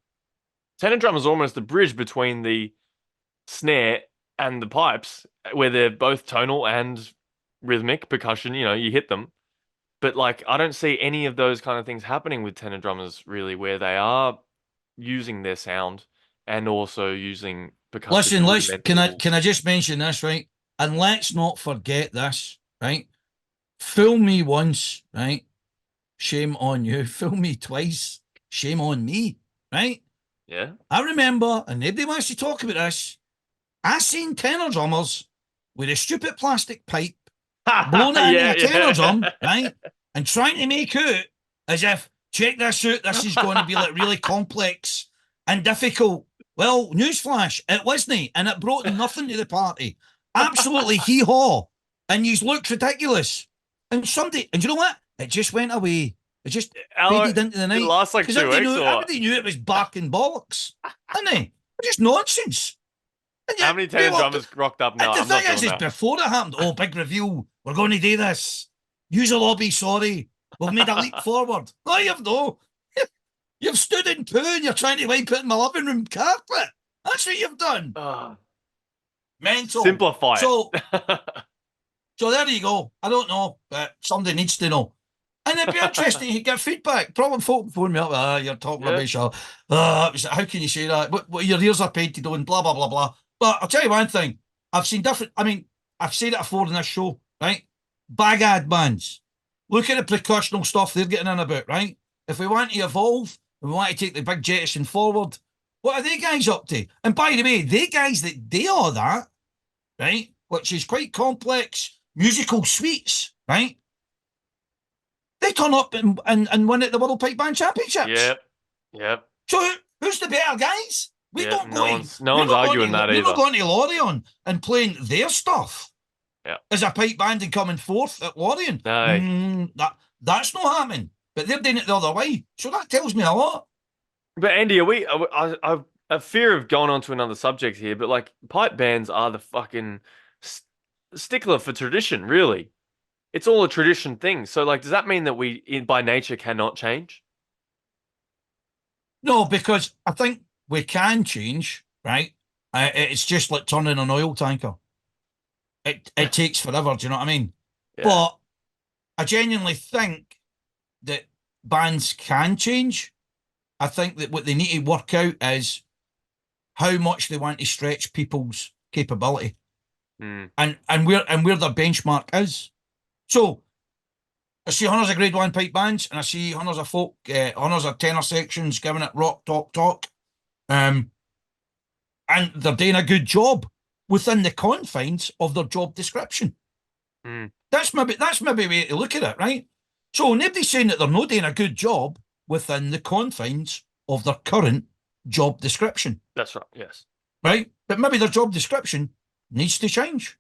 [SPEAKER 1] tenor drum is almost the bridge between the snare and the pipes, where they're both tonal and rhythmic percussion. You hit them, but like I don't see any of those kind of things happening with tenor drummers really, where they are using their sound and also using percussive
[SPEAKER 2] Listen,
[SPEAKER 1] rudimental.
[SPEAKER 2] can I just mention this, right? And let's not forget this, right? Fool me once, right? Shame on you. Fool me twice. Shame on me, right?
[SPEAKER 1] Yeah.
[SPEAKER 2] I remember, and nobody wants to talk about this, I seen tenor drummers with a stupid plastic pipe blowing it into
[SPEAKER 1] Yeah,
[SPEAKER 2] a tenor drum,
[SPEAKER 1] yeah.
[SPEAKER 2] right? And trying to make out as if, check this out, this is going to be like really complex and difficult. Well, newsflash, it wasn't, and it brought nothing to the party. Absolutely hee-haw. And you looked ridiculous. And you know what? It just went away. It just faded into the
[SPEAKER 1] It
[SPEAKER 2] night.
[SPEAKER 1] lasts like
[SPEAKER 2] Because
[SPEAKER 1] 2 weeks or what?
[SPEAKER 2] everybody knew it was barking bollocks. Didn't they? Just nonsense. And
[SPEAKER 1] How many tenor drummers rocked up? No,
[SPEAKER 2] and the
[SPEAKER 1] I'm not
[SPEAKER 2] thing
[SPEAKER 1] doing
[SPEAKER 2] is
[SPEAKER 1] that.
[SPEAKER 2] before it happened, oh, big reveal, we're going to do this. Use a lobby, sorry. We've made a leap forward. No, you've no. You've stood in poo and you're trying to wipe it in my living room carpet. That's what you've done. Mental.
[SPEAKER 1] Simplify
[SPEAKER 2] So,
[SPEAKER 1] it.
[SPEAKER 2] so there you go. I don't know, but somebody needs to know. And it'd be interesting to get feedback. Probably folk phone me up, you're talking
[SPEAKER 1] Yeah.
[SPEAKER 2] rubbish. How can you say that? What your ears are painted on, blah, blah, blah, blah. But I'll tell you one thing. I've seen different, I've said it before in this show, right? Bagad bands. Look at the percussional stuff they're getting in about, right? If we want to evolve, and we want to take the big jettison forward, what are they guys up to? And by the way, they guys that do all that, right? which is quite complex musical suites, right? They turn up and win at the World Pipe Band Championships.
[SPEAKER 1] Yep.
[SPEAKER 2] So who's the better guys?
[SPEAKER 1] No one's arguing that either.
[SPEAKER 2] We're not going to Lorient and playing their stuff.
[SPEAKER 1] Yeah.
[SPEAKER 2] As a pipe band and coming fourth at Lorient.
[SPEAKER 1] No.
[SPEAKER 2] That's not happening. But they're doing it the other way. So that tells me a lot.
[SPEAKER 1] But Andy, I've a fear of going on to another subject here, but like pipe bands are the fucking stickler for tradition, really. It's all a tradition thing. So like, does that mean that we by nature cannot change?
[SPEAKER 2] No, because I think we can change, right? It's just like turning an oil tanker. It takes forever, do you know what I mean?
[SPEAKER 1] Yeah.
[SPEAKER 2] But I genuinely think that bands can change. I think that what they need to work out is how much they want to stretch people's capability, and where their benchmark is. So I see hundreds of grade one pipe bands, and I see hundreds of folk, hundreds of tenor sections giving it rock, talk, and they're doing a good job within the confines of their job description. That's maybe a way to look at it, right? So nobody's saying that they're not doing a good job within the confines of their current job description.
[SPEAKER 1] That's right, yes.
[SPEAKER 2] Right? But maybe their job description needs to change.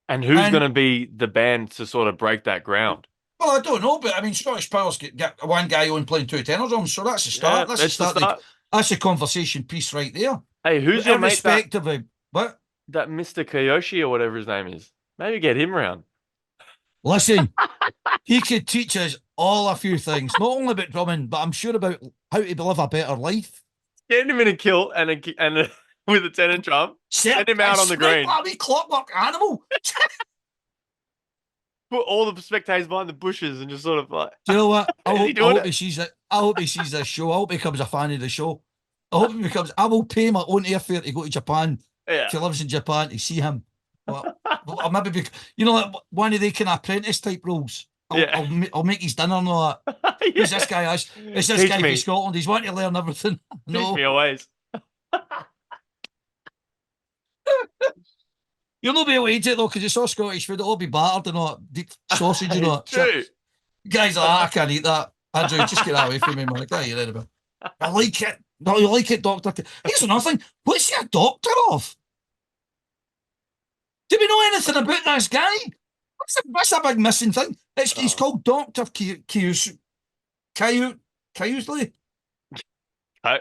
[SPEAKER 1] And who's going to be the band to sort of break that ground?
[SPEAKER 2] Well, I don't know, but I mean, Scottish Power's get one guy on playing two tenor drums, so that's the start.
[SPEAKER 1] Yeah,
[SPEAKER 2] that's the start. That's the conversation piece right there.
[SPEAKER 1] Hey, who's your mate?
[SPEAKER 2] What?
[SPEAKER 1] That Mr. Kiyoshi or whatever his name is. Maybe get him round.
[SPEAKER 2] Listen, he could teach us all a few things, not only about drumming, but I'm sure about how to live a better life.
[SPEAKER 1] Get him in a kilt and with a tenor drum. Send him out on the green.
[SPEAKER 2] Like a wee clockwork animal.
[SPEAKER 1] Put all the spectators behind the bushes and just sort of like.
[SPEAKER 2] Do you know what? I hope he sees it. I hope he sees this show. I hope he becomes a fan of the show. I hope he becomes. I will pay my own airfare to go to Japan.
[SPEAKER 1] Yeah.
[SPEAKER 2] If he lives in Japan, to see him. Well, maybe like one of the kind of apprentice type roles. I'll make his dinner and all that. Yeah. Who's this guy? It's this guy from Scotland. He's wanting to learn everything.
[SPEAKER 1] Teach me always.
[SPEAKER 2] You'll not be able to eat it though, because it's all Scottish food. It'll all be battered and all that deep sausage and all that.
[SPEAKER 1] True.
[SPEAKER 2] Guys like that, I can't eat that. Andrew, just get that away from me, man. I can't eat it. I like it. No, you like it, Doctor. Here's another thing. What's he a doctor of? Do we know anything about this guy? What's a big missing thing? He's called Dr. Kiyasu. Kiyusley? I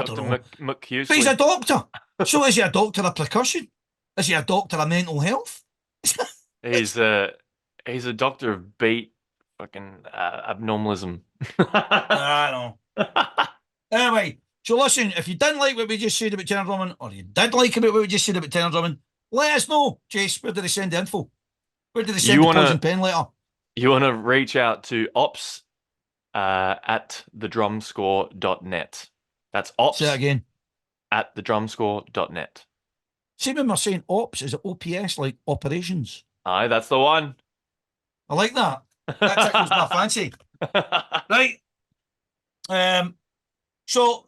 [SPEAKER 2] don't know. But he's a doctor. So is he a doctor of percussion? Is he a doctor of mental health?
[SPEAKER 1] He's a doctor of beat fucking abnormalism.
[SPEAKER 2] I know. Anyway, so listen, if you didn't like what we just said about tenor drumming, or you did like about what we just said about tenor drumming, let us know. Jace, where do they send the info? Where do they send the poison pen letter?
[SPEAKER 1] You want to reach out to ops at thedrumscore.net. That's ops.
[SPEAKER 2] Say that again.
[SPEAKER 1] At thedrumscore.net.
[SPEAKER 2] See when we're saying ops, is it OPS, like operations?
[SPEAKER 1] Aye, that's the one.
[SPEAKER 2] I like that. That tickles my fancy. Right. So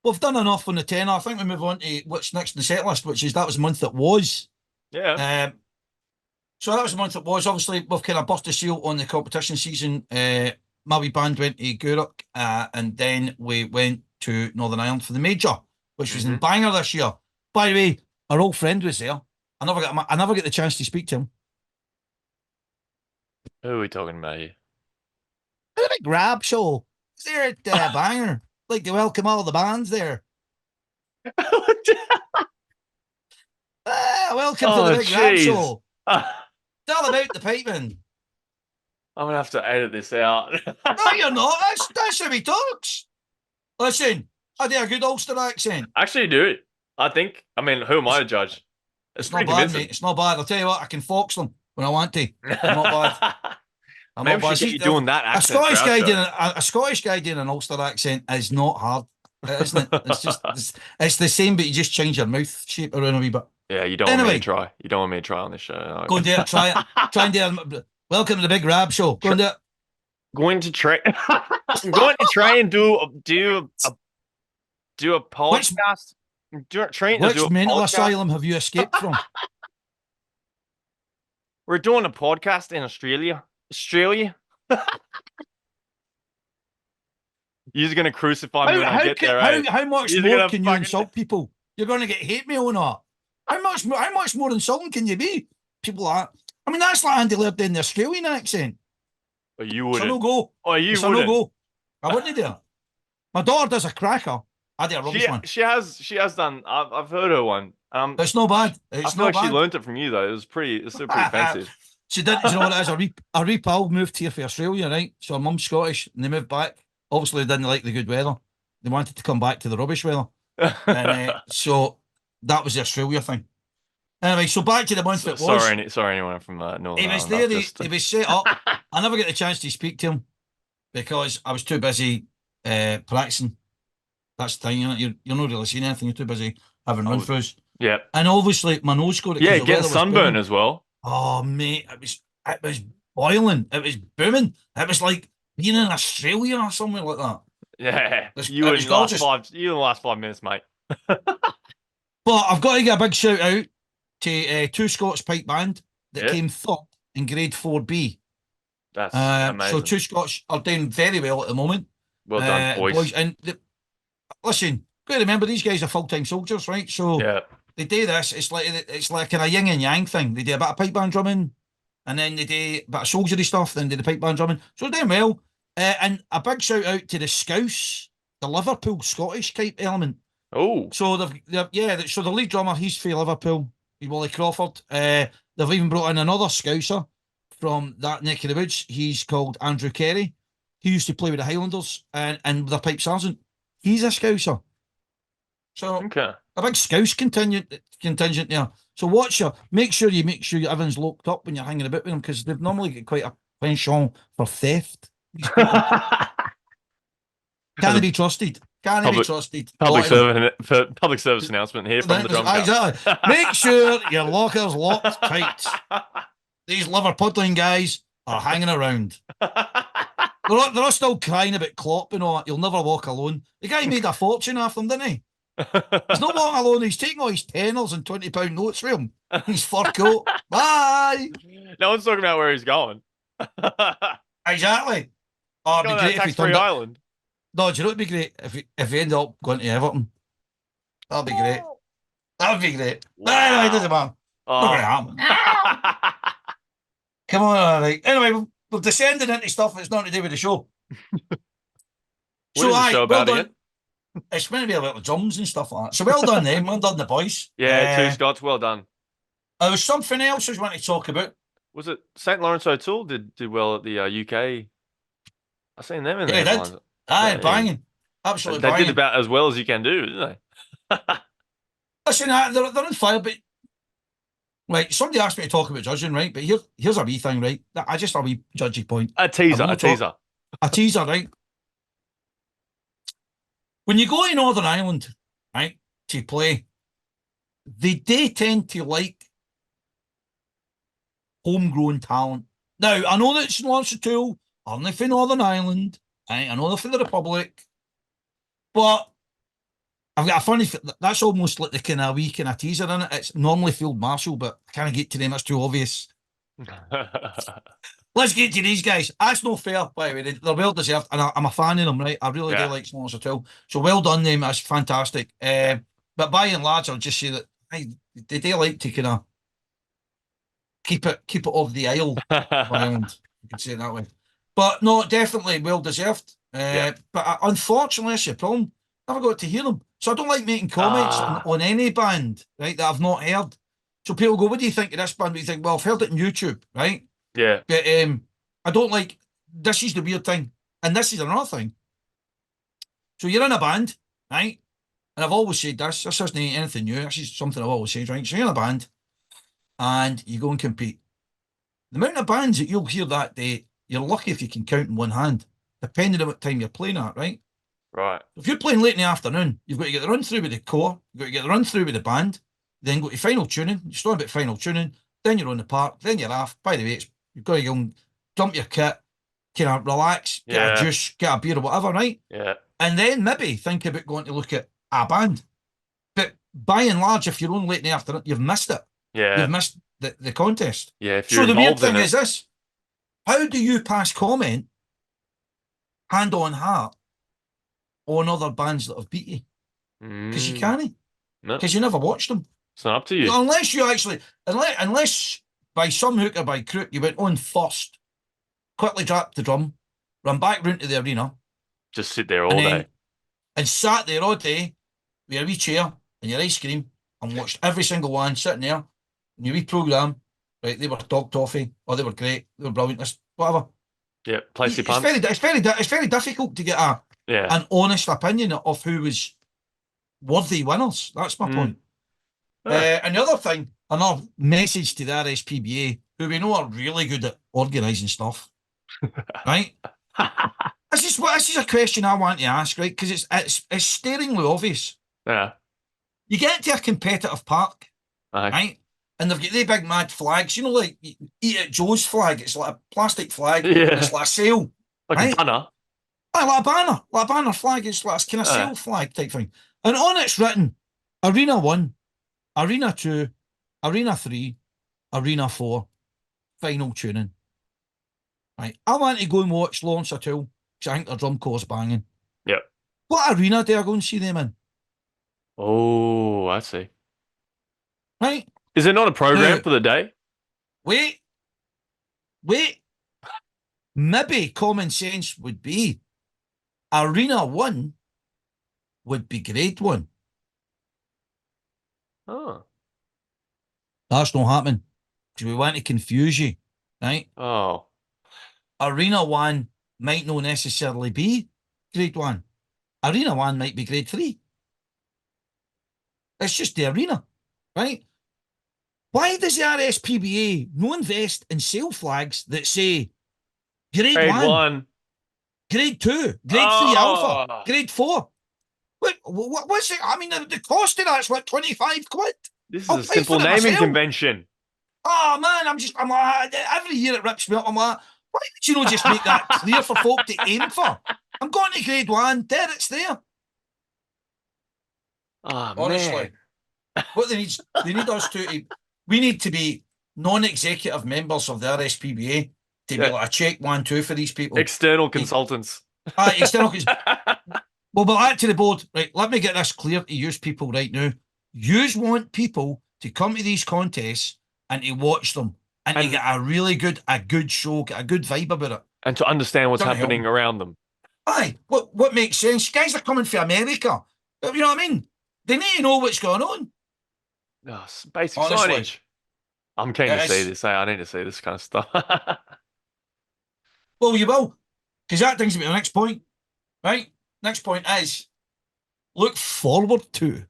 [SPEAKER 2] we've done enough on the tenor. I think we move on to what's next in the set list, which is that was the month that was.
[SPEAKER 1] Yeah.
[SPEAKER 2] So that was the month that was. Obviously, we've kind of burst the seal on the competition season. My wee band went to Gourock, and then we went to Northern Ireland for the major, which was in Bangor this year. By the way, our old friend was there. I never get the chance to speak to him.
[SPEAKER 1] Who are we talking about here?
[SPEAKER 2] The big grab show. Is there at Bangor? Like to welcome all the bands there. Welcome to the big grab show. Tell about the piping.
[SPEAKER 1] I'm gonna have to edit this out.
[SPEAKER 2] No, you're not. That's how he talks. Listen, I do a good Ulster accent.
[SPEAKER 1] Actually, do it. I think. I mean, who am I to judge?
[SPEAKER 2] It's not bad, mate. It's not bad. I'll tell you what. I can fox them when I want to. I'm not bad.
[SPEAKER 1] Maybe we should get you doing that accent.
[SPEAKER 2] A Scottish guy doing an Ulster accent is not hard, isn't it? It's just it's the same, but you just change your mouth shape around a wee bit.
[SPEAKER 1] Yeah, you don't want me to try. You don't want me to try on this show. No.
[SPEAKER 2] Go and do it. Try it. Try and do it. Welcome to the Big Rab Show. Go and do it.
[SPEAKER 1] Going to try. I'm going to try and do a podcast. Trying to do
[SPEAKER 2] Which
[SPEAKER 1] a
[SPEAKER 2] mental
[SPEAKER 1] podcast.
[SPEAKER 2] asylum have you escaped from?
[SPEAKER 1] We're doing a podcast in Australia. Australia. You're gonna crucify me when I get there, eh?
[SPEAKER 2] How much
[SPEAKER 1] You're
[SPEAKER 2] more
[SPEAKER 1] gonna
[SPEAKER 2] can you
[SPEAKER 1] fucking.
[SPEAKER 2] insult people? You're going to get hate mail on that. How much more insulting can you be? People are. I mean, that's like Andy Laird in the Australian accent.
[SPEAKER 1] Oh, you
[SPEAKER 2] It's a no
[SPEAKER 1] wouldn't.
[SPEAKER 2] go.
[SPEAKER 1] Oh, you
[SPEAKER 2] It's a no
[SPEAKER 1] wouldn't.
[SPEAKER 2] go. I wouldn't do it. My daughter does a cracker. I do a
[SPEAKER 1] She
[SPEAKER 2] rubbish one.
[SPEAKER 1] she has done. I've heard her one.
[SPEAKER 2] It's not bad.
[SPEAKER 1] I
[SPEAKER 2] It's
[SPEAKER 1] feel
[SPEAKER 2] not
[SPEAKER 1] like she
[SPEAKER 2] bad.
[SPEAKER 1] learnt it from you though. It's still pretty offensive.
[SPEAKER 2] She did. Do you know what it is? A wee pal moved here for Australia, right? So her mum's Scottish, and they moved back. Obviously, they didn't like the good weather. They wanted to come back to the rubbish weather, and so that was the Australia thing. Anyway, so back to the month it was.
[SPEAKER 1] Sorry, anyone from Northern
[SPEAKER 2] He was
[SPEAKER 1] Ireland.
[SPEAKER 2] there. He was set up. I never get the chance to speak to him because I was too busy practicing. That's the thing, you're not really seeing anything. You're too busy having run throughs.
[SPEAKER 1] Yeah.
[SPEAKER 2] And obviously, my nose got it.
[SPEAKER 1] Yeah, getting sunburn as well.
[SPEAKER 2] Oh, mate, it was boiling. It was booming. It was like being in Australia or somewhere like that.
[SPEAKER 1] Yeah,
[SPEAKER 2] You in
[SPEAKER 1] the last 5 minutes, mate.
[SPEAKER 2] But I've got to get a big shout out to two Scots pipe band that came third in grade 4B.
[SPEAKER 1] That's amazing.
[SPEAKER 2] So two Scots are doing very well at the moment.
[SPEAKER 1] Well done, boys.
[SPEAKER 2] And listen, got to remember these guys are full-time soldiers, right? So they do this. It's like kind of yin and yang thing. They do a bit of pipe band drumming, and then they do a bit of soldiery stuff, then they do the pipe band drumming. So they're doing well. And a big shout out to the Scouse, the Liverpool Scottish type element.
[SPEAKER 1] Oh,
[SPEAKER 2] so so the lead drummer, he's for Liverpool, Wally Crawford. They've even brought in another Scouser from that neck of the woods. He's called Andrew Carey. He used to play with the Highlanders and the pipe sergeant. He's a Scouser. So a big Scouse contingent there. So make sure everyone's locked up when you're hanging about with them, because they've normally got quite a penchant for theft. Can't be trusted. Can't be trusted.
[SPEAKER 1] Public service announcement here from the drum camp.
[SPEAKER 2] Exactly. Make sure your locker's locked tight. These Liverpudlian guys are hanging around. They're all still crying about Klopp and all that. You'll never walk alone. The guy made a fortune off them, didn't he? He's not walking alone. He's taking all his tenors and £20 notes for him. His fur coat. Bye.
[SPEAKER 1] No one's talking about where he's going.
[SPEAKER 2] Exactly. Oh, it'd be great if he turned
[SPEAKER 1] island.
[SPEAKER 2] No, do you know it'd be great if he ended up going to Everton? That'd be great. That'd be great. Wow. Anyway, it doesn't matter. Not gonna happen. Come on, all right. Anyway, we've descended into stuff that's not to do with the show.
[SPEAKER 1] What is the show about again?
[SPEAKER 2] It's meant to be about the drums and stuff like that. So well done, them. Well done, the boys.
[SPEAKER 1] Yeah, two Scots. Well done.
[SPEAKER 2] There was something else I was wanting to talk about.
[SPEAKER 1] Was it St. Lawrence O'Toole did well at the UK? I seen them in there.
[SPEAKER 2] They did. Banging. Absolutely
[SPEAKER 1] they
[SPEAKER 2] banging.
[SPEAKER 1] Did about as well as you can do, didn't they?
[SPEAKER 2] Listen, they're on fire, but right, somebody asked me to talk about judging, right? But here's a wee thing, right? I just a wee judgy point.
[SPEAKER 1] A teaser,
[SPEAKER 2] right? When you go to Northern Ireland, right, to play, they do tend to like homegrown talent. Now, I know that it's Lawrence O'Toole, only for Northern Ireland, right? I know they're for the Republic, but I've got a funny, that's almost like the kind of wee kind of teaser in it. It's normally Field Marshal, but I can't get to them, that's too obvious. Let's get to these guys. That's no fair, by the way. They're well deserved, and I'm a fan of them, right? I really do like Lawrence O'Toole. So well done, them. That's fantastic. But by and large, I'll just say that they do like to kind of keep it off the Isle of Ireland. You can say it that way. But no, definitely well deserved. But unfortunately, that's your problem. Never got to hear them. So I don't like making comments on any band, right, that I've not heard. So people go, what do you think of this band? But you think, well, I've heard it on YouTube, right?
[SPEAKER 1] Yeah.
[SPEAKER 2] But I don't like, this is the weird thing. And this is another thing. So you're in a band, right? And I've always said this isn't anything new. This is something I've always said, right? So you're in a band and you go and compete. The amount of bands that you'll hear that day, you're lucky if you can count in one hand, depending on what time you're playing at, right?
[SPEAKER 1] Right.
[SPEAKER 2] If you're playing late in the afternoon, you've got to get the run through with the core, you've got to get the run through with the band, then go to final tuning, you start about final tuning, then you're on the park, then you're off. By the way, you've got to go and dump your kit, kind of relax, get a juice, get a beer or whatever, right?
[SPEAKER 1] Yeah.
[SPEAKER 2] And then maybe think about going to look at a band. But by and large, if you're on late in the afternoon, you've missed it. You've
[SPEAKER 1] Yeah.
[SPEAKER 2] missed the contest.
[SPEAKER 1] Yeah. If you're
[SPEAKER 2] So the weird
[SPEAKER 1] involved in
[SPEAKER 2] thing
[SPEAKER 1] it.
[SPEAKER 2] is this: how do you pass comment, hand on heart, on other bands that have beat you? Because you
[SPEAKER 1] Mm,
[SPEAKER 2] can't.
[SPEAKER 1] no,
[SPEAKER 2] Because you never watched them.
[SPEAKER 1] it's not up to you.
[SPEAKER 2] Unless you actually, unless by some hook or by crook, you went on first, quickly dropped the drum, ran back round to the arena,
[SPEAKER 1] Just sit there
[SPEAKER 2] and
[SPEAKER 1] all day.
[SPEAKER 2] then and sat there all day with your wee chair and your ice cream and watched every single one sitting there in your wee programme. Right, they were dog toffee, or they were great, they were brilliant, whatever.
[SPEAKER 1] Yeah. Place your punts.
[SPEAKER 2] It's very difficult to get
[SPEAKER 1] Yeah.
[SPEAKER 2] an honest opinion of who was worthy winners. That's my
[SPEAKER 1] Mm.
[SPEAKER 2] point.
[SPEAKER 1] Oh.
[SPEAKER 2] And the other thing, another message to the RSPBA, who we know are really good at organising stuff, right? This is a question I want to ask, right? Because it's staringly obvious.
[SPEAKER 1] Yeah.
[SPEAKER 2] You get to a competitive park,
[SPEAKER 1] Okay.
[SPEAKER 2] right? And they've got the big mad flags, like Eat at Joe's flag. It's like a plastic flag, and
[SPEAKER 1] Yeah.
[SPEAKER 2] it's like a sail,
[SPEAKER 1] Like a
[SPEAKER 2] right?
[SPEAKER 1] banner.
[SPEAKER 2] Aye, like a banner flag. It's like a kind of
[SPEAKER 1] Uh,
[SPEAKER 2] sail flag type thing. And on it's written Arena 1, Arena 2, Arena 3, Arena 4, final tuning. Right. I want to go and watch Lawrence O'Toole because I think their drum corps banging.
[SPEAKER 1] yep.
[SPEAKER 2] What arena do I go and see them in?
[SPEAKER 1] Oh, I see.
[SPEAKER 2] Right.
[SPEAKER 1] Is there not a program
[SPEAKER 2] Now,
[SPEAKER 1] for the day?
[SPEAKER 2] wait, wait. Maybe common sense would be Arena 1 would be grade 1.
[SPEAKER 1] Oh.
[SPEAKER 2] That's not happening because we want to confuse you. Right.
[SPEAKER 1] Oh.
[SPEAKER 2] Arena 1 might not necessarily be grade 1. Arena 1 might be grade 3. It's just the arena. Right. Why does the RSPBA no invest in sale flags that say grade
[SPEAKER 1] Grade
[SPEAKER 2] 1,
[SPEAKER 1] one.
[SPEAKER 2] grade 2, grade 3 alpha,
[SPEAKER 1] Oh.
[SPEAKER 2] grade 4? What's it? I mean, the cost of that's like 25 quid.
[SPEAKER 1] This is
[SPEAKER 2] I'll
[SPEAKER 1] a
[SPEAKER 2] pay for
[SPEAKER 1] simple
[SPEAKER 2] it
[SPEAKER 1] naming
[SPEAKER 2] myself.
[SPEAKER 1] convention.
[SPEAKER 2] Oh, man, I'm like, every year it rips me up. I'm like, why did you not just make that clear for folk to aim for? I'm going to grade 1. There, it's there.
[SPEAKER 1] Oh,
[SPEAKER 2] Honestly.
[SPEAKER 1] man.
[SPEAKER 2] What they need us we need to be non-executive members of the RSPBA to be
[SPEAKER 1] Yeah.
[SPEAKER 2] like a check 1, 2 for these people.
[SPEAKER 1] External consultants.
[SPEAKER 2] External. Well, but back to the board. Right, let me get this clear to use people right now. Yous want people to come to these contests and to watch them and to get a good show, get a good vibe about it.
[SPEAKER 1] And to understand what's
[SPEAKER 2] Gonna help
[SPEAKER 1] happening
[SPEAKER 2] them.
[SPEAKER 1] around them.
[SPEAKER 2] Aye, what makes sense? Guys are coming from America. You know what I mean? They need to know what's going on.
[SPEAKER 1] Oh, basic
[SPEAKER 2] Honestly,
[SPEAKER 1] signage. I'm keen to see this. I need to see this kind of stuff.
[SPEAKER 2] well, you will, because that brings me to the next point. Right, next point is look forward to.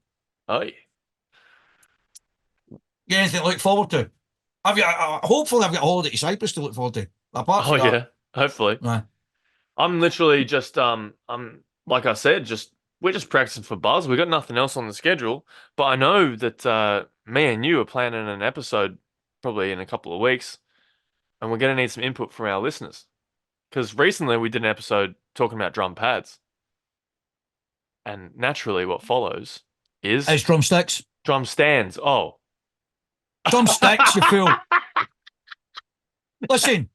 [SPEAKER 1] Oh, yeah.
[SPEAKER 2] Get anything to look forward to? Hopefully I've got a holiday to Cyprus to look forward to. Apart
[SPEAKER 1] Oh,
[SPEAKER 2] from that,
[SPEAKER 1] yeah. Hopefully.
[SPEAKER 2] nah.
[SPEAKER 1] I'm literally just I'm like I said, we're just practicing for buzz. We got nothing else on the schedule, but I know that me and you are planning an episode probably in a couple of weeks, and we're gonna need some input from our listeners. Because recently we did an episode talking about drum pads, and naturally what follows is
[SPEAKER 2] It's drumsticks.
[SPEAKER 1] drum stands. Oh.
[SPEAKER 2] Drumsticks, you fool. Listen,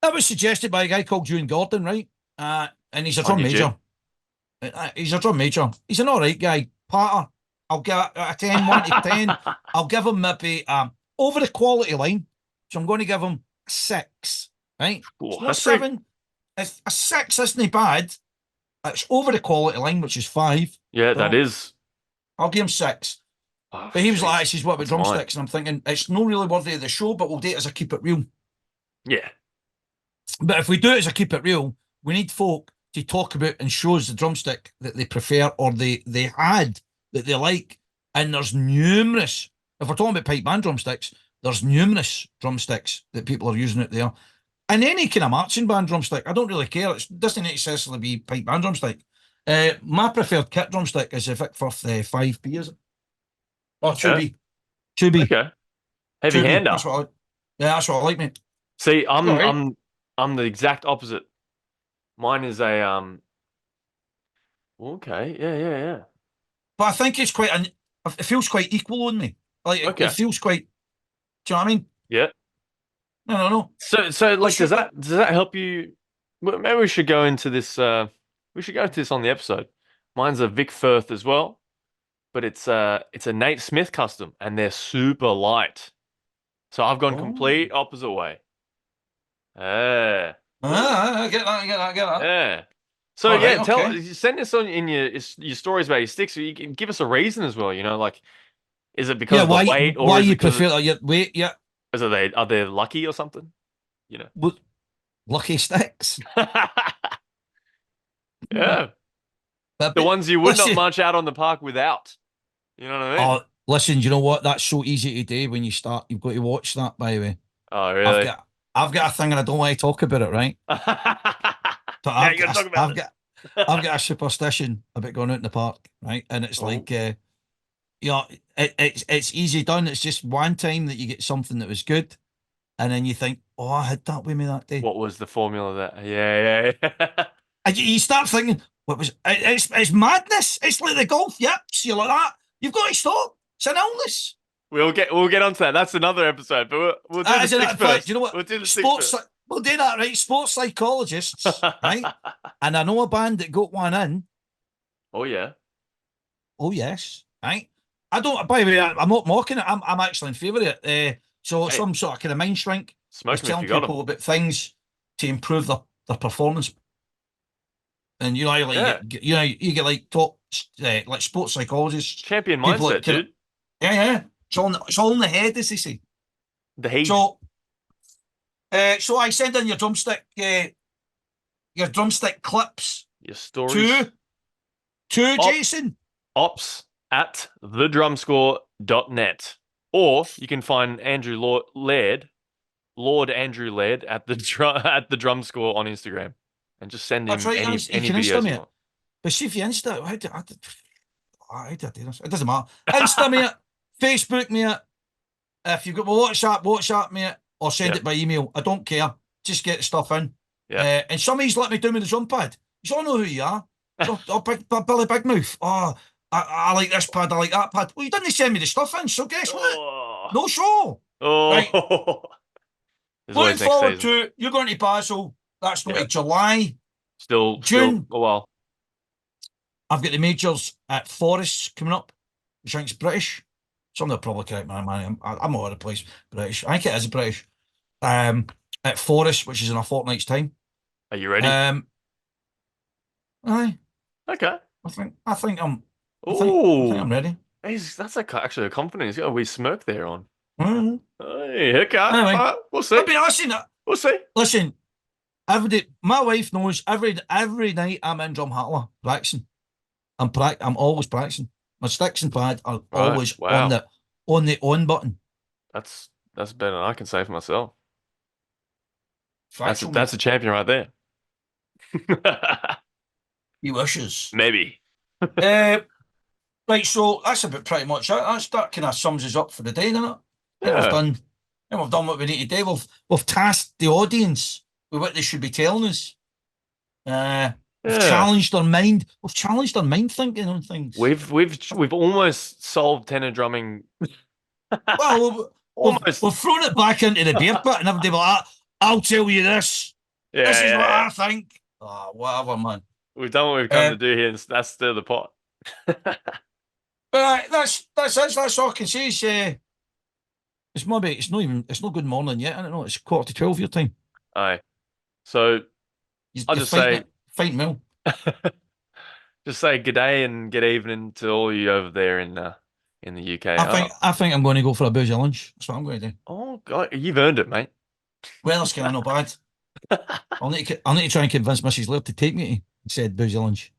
[SPEAKER 2] that was suggested by a guy called June Gordon, right? And he's a
[SPEAKER 1] On
[SPEAKER 2] drum
[SPEAKER 1] you,
[SPEAKER 2] major. He's a drum major. He's an all right guy. Patter. I'll give a 10, 1 to 10. I'll give him maybe over the quality line. So I'm going to give him 6. Right?
[SPEAKER 1] Ooh,
[SPEAKER 2] It's not
[SPEAKER 1] that's pretty.
[SPEAKER 2] 7. It's a 6 isn't bad. It's over the quality line, which is 5.
[SPEAKER 1] Yeah,
[SPEAKER 2] So
[SPEAKER 1] that is.
[SPEAKER 2] I'll give him 6.
[SPEAKER 1] Oh,
[SPEAKER 2] But he was like,
[SPEAKER 1] jeez.
[SPEAKER 2] this is what with
[SPEAKER 1] That's mine.
[SPEAKER 2] drumsticks. And I'm thinking, it's not really worthy of the show, but we'll do it as a keep it real.
[SPEAKER 1] Yeah.
[SPEAKER 2] But if we do it as a keep it real, we need folk to talk about and shows the drumstick that they prefer or they had that they like. And there's numerous, if we're talking about pipe band drumsticks, there's numerous drumsticks that people are using out there. And any kind of marching band drumstick, I don't really care. It doesn't necessarily be pipe band drumstick. My preferred kit drumstick is the Vic Firth 5B, is it? Or 2B. 2B.
[SPEAKER 1] Okay. Heavy
[SPEAKER 2] 2B.
[SPEAKER 1] hander.
[SPEAKER 2] That's what I like. Yeah, that's what I like, mate.
[SPEAKER 1] See,
[SPEAKER 2] Right.
[SPEAKER 1] I'm the exact opposite. Mine is a okay, yeah.
[SPEAKER 2] But I think it's quite It feels quite equal on me. Like it
[SPEAKER 1] Okay.
[SPEAKER 2] feels quite. Do you know what I mean?
[SPEAKER 1] Yeah.
[SPEAKER 2] No, no, no.
[SPEAKER 1] So like,
[SPEAKER 2] What's your
[SPEAKER 1] does that help you? Well, maybe we should go into this. We should go into this on the episode. Mine's a Vic Firth as well, but it's a Nate Smith custom, and they're super light. So I've gone
[SPEAKER 2] oh?
[SPEAKER 1] complete opposite way. Yeah. Ooh.
[SPEAKER 2] I get that. I get that. I get that.
[SPEAKER 1] Yeah. So
[SPEAKER 2] All right.
[SPEAKER 1] yeah,
[SPEAKER 2] Okay.
[SPEAKER 1] send us on in your stories about your sticks. So you can give us a reason as well. You know, like, is it because
[SPEAKER 2] Yeah.
[SPEAKER 1] of the weight, or
[SPEAKER 2] Why
[SPEAKER 1] is it
[SPEAKER 2] you
[SPEAKER 1] because
[SPEAKER 2] prefer like your wait? Yeah.
[SPEAKER 1] are they lucky or something? You know.
[SPEAKER 2] Well, lucky sticks.
[SPEAKER 1] Yeah. The
[SPEAKER 2] But
[SPEAKER 1] ones you would not
[SPEAKER 2] listen.
[SPEAKER 1] march out on the park without. You know what I mean?
[SPEAKER 2] Oh, listen. You know what? That's so easy to do when you start. You've got to watch that. By the way,
[SPEAKER 1] Oh,
[SPEAKER 2] I've
[SPEAKER 1] really?
[SPEAKER 2] got I've got a thing and I don't want to talk about it. Right. So
[SPEAKER 1] Yeah, you gotta talk about
[SPEAKER 2] I've
[SPEAKER 1] this.
[SPEAKER 2] got a superstition about going out in the park. Right. And it's
[SPEAKER 1] Oh,
[SPEAKER 2] like you know, it's easy done. It's just one time that you get something that was good, and then you think, oh, I had that with me that day.
[SPEAKER 1] what was the formula there? Yeah, yeah.
[SPEAKER 2] And you start thinking, what was it's madness. It's like the golf yips. You're like that. You've got to stop. It's an illness.
[SPEAKER 1] We'll get onto that. That's another episode, but we'll do the
[SPEAKER 2] As in,
[SPEAKER 1] sticks
[SPEAKER 2] in fact, you
[SPEAKER 1] first.
[SPEAKER 2] know what?
[SPEAKER 1] We'll do the sticks first.
[SPEAKER 2] We'll do that, right? Sports psychologists, right? And I know a band that got one in.
[SPEAKER 1] Oh yeah.
[SPEAKER 2] Oh yes, right. I don't. By the way, I'm not mocking it. I'm actually in favour of it. So
[SPEAKER 1] Hey,
[SPEAKER 2] some sort of kind of mind shrink is
[SPEAKER 1] smoke 'em if
[SPEAKER 2] telling
[SPEAKER 1] you got 'em.
[SPEAKER 2] people about things to improve their performance. And you know, like
[SPEAKER 1] Yeah.
[SPEAKER 2] you get like top like sports psychologists,
[SPEAKER 1] Champion
[SPEAKER 2] people
[SPEAKER 1] mindset,
[SPEAKER 2] that kind of
[SPEAKER 1] dude.
[SPEAKER 2] yeah, yeah. It's all in the head, as they say.
[SPEAKER 1] The heat.
[SPEAKER 2] So, so I send in your drumstick clips
[SPEAKER 1] Your stories.
[SPEAKER 2] to to
[SPEAKER 1] Op,
[SPEAKER 2] Jason.
[SPEAKER 1] ops at thedrumscore.net. Or you can find Lord Andrew Laird at at the drum score on Instagram. And just send
[SPEAKER 2] That's
[SPEAKER 1] him
[SPEAKER 2] right. You
[SPEAKER 1] any
[SPEAKER 2] can Insta
[SPEAKER 1] videos
[SPEAKER 2] me
[SPEAKER 1] you
[SPEAKER 2] it.
[SPEAKER 1] want.
[SPEAKER 2] But see if you Insta, how did I do this? It doesn't matter. Insta me it, Facebook me it. If you've got WhatsApp me it, or send
[SPEAKER 1] Yeah.
[SPEAKER 2] it by email. I don't care. Just get the stuff in.
[SPEAKER 1] Yeah.
[SPEAKER 2] And some of these let me do with the drum pad. You all know who you are. Oh, Billy Big Mouth. Oh, I like this pad. I like that pad. Well, you didn't send me the stuff in, so guess what?
[SPEAKER 1] Oh.
[SPEAKER 2] No show. Right.
[SPEAKER 1] Oh. There's
[SPEAKER 2] Looking
[SPEAKER 1] always next
[SPEAKER 2] forward
[SPEAKER 1] season.
[SPEAKER 2] to you're going to Basel. That's not
[SPEAKER 1] Yeah.
[SPEAKER 2] till July.
[SPEAKER 1] Still
[SPEAKER 2] June,
[SPEAKER 1] a while.
[SPEAKER 2] I've got the majors at Forest coming up, which I think's British. Somebody will probably correct me, man. I'm all over the place. British. I think it is British. Um, at Forest, which is in a fortnight's time.
[SPEAKER 1] Are you ready?
[SPEAKER 2] Um, aye,
[SPEAKER 1] Okay.
[SPEAKER 2] I think
[SPEAKER 1] Oh,
[SPEAKER 2] I'm ready.
[SPEAKER 1] that's actually a compliment. He's got a wee smirk there on.
[SPEAKER 2] Mhm.
[SPEAKER 1] Hey, okay.
[SPEAKER 2] Anyway,
[SPEAKER 1] We'll see.
[SPEAKER 2] I've been asking that.
[SPEAKER 1] We'll see.
[SPEAKER 2] Listen, every day, my wife knows every night I'm in Drumhatla practicing. I'm always practicing. My sticks and pad are
[SPEAKER 1] Right.
[SPEAKER 2] always
[SPEAKER 1] Wow.
[SPEAKER 2] on the on button.
[SPEAKER 1] That's better than I can say for myself.
[SPEAKER 2] Factual, mate.
[SPEAKER 1] That's a champion right there.
[SPEAKER 2] He wishes.
[SPEAKER 1] Maybe.
[SPEAKER 2] Uh, right, so that's about pretty much it. That kind of sums us up for the day, doesn't it? I think we've
[SPEAKER 1] Yeah.
[SPEAKER 2] done. I think we've done what we need to do. We've tasked the audience with what they should be telling us. We've
[SPEAKER 1] Yeah.
[SPEAKER 2] challenged their mind. We've challenged their mind thinking on things.
[SPEAKER 1] We've almost solved tenor drumming.
[SPEAKER 2] Well,
[SPEAKER 1] Almost.
[SPEAKER 2] we've thrown it back into the beer pit, and everybody like, I'll tell you this.
[SPEAKER 1] Yeah,
[SPEAKER 2] This is
[SPEAKER 1] yeah,
[SPEAKER 2] what
[SPEAKER 1] yeah.
[SPEAKER 2] I think. Oh, whatever, man.
[SPEAKER 1] We've done what we've come to do here, and that's stir the pot.
[SPEAKER 2] But that's it. That's all I can say. It's maybe it's not good morning yet. I don't know. It's 11:45 your time.
[SPEAKER 1] Aye. So I'll
[SPEAKER 2] You're
[SPEAKER 1] just
[SPEAKER 2] fighting
[SPEAKER 1] say
[SPEAKER 2] it, fighting well.
[SPEAKER 1] just say good day and good evening to all you over there in the UK.
[SPEAKER 2] I think I'm going to go for a boozy lunch. That's what I'm going to do.
[SPEAKER 1] Oh God, you've earned it, mate.
[SPEAKER 2] Weather's kind of not bad. I'll need to try and convince Mrs. Laird to take me to said boozy lunch.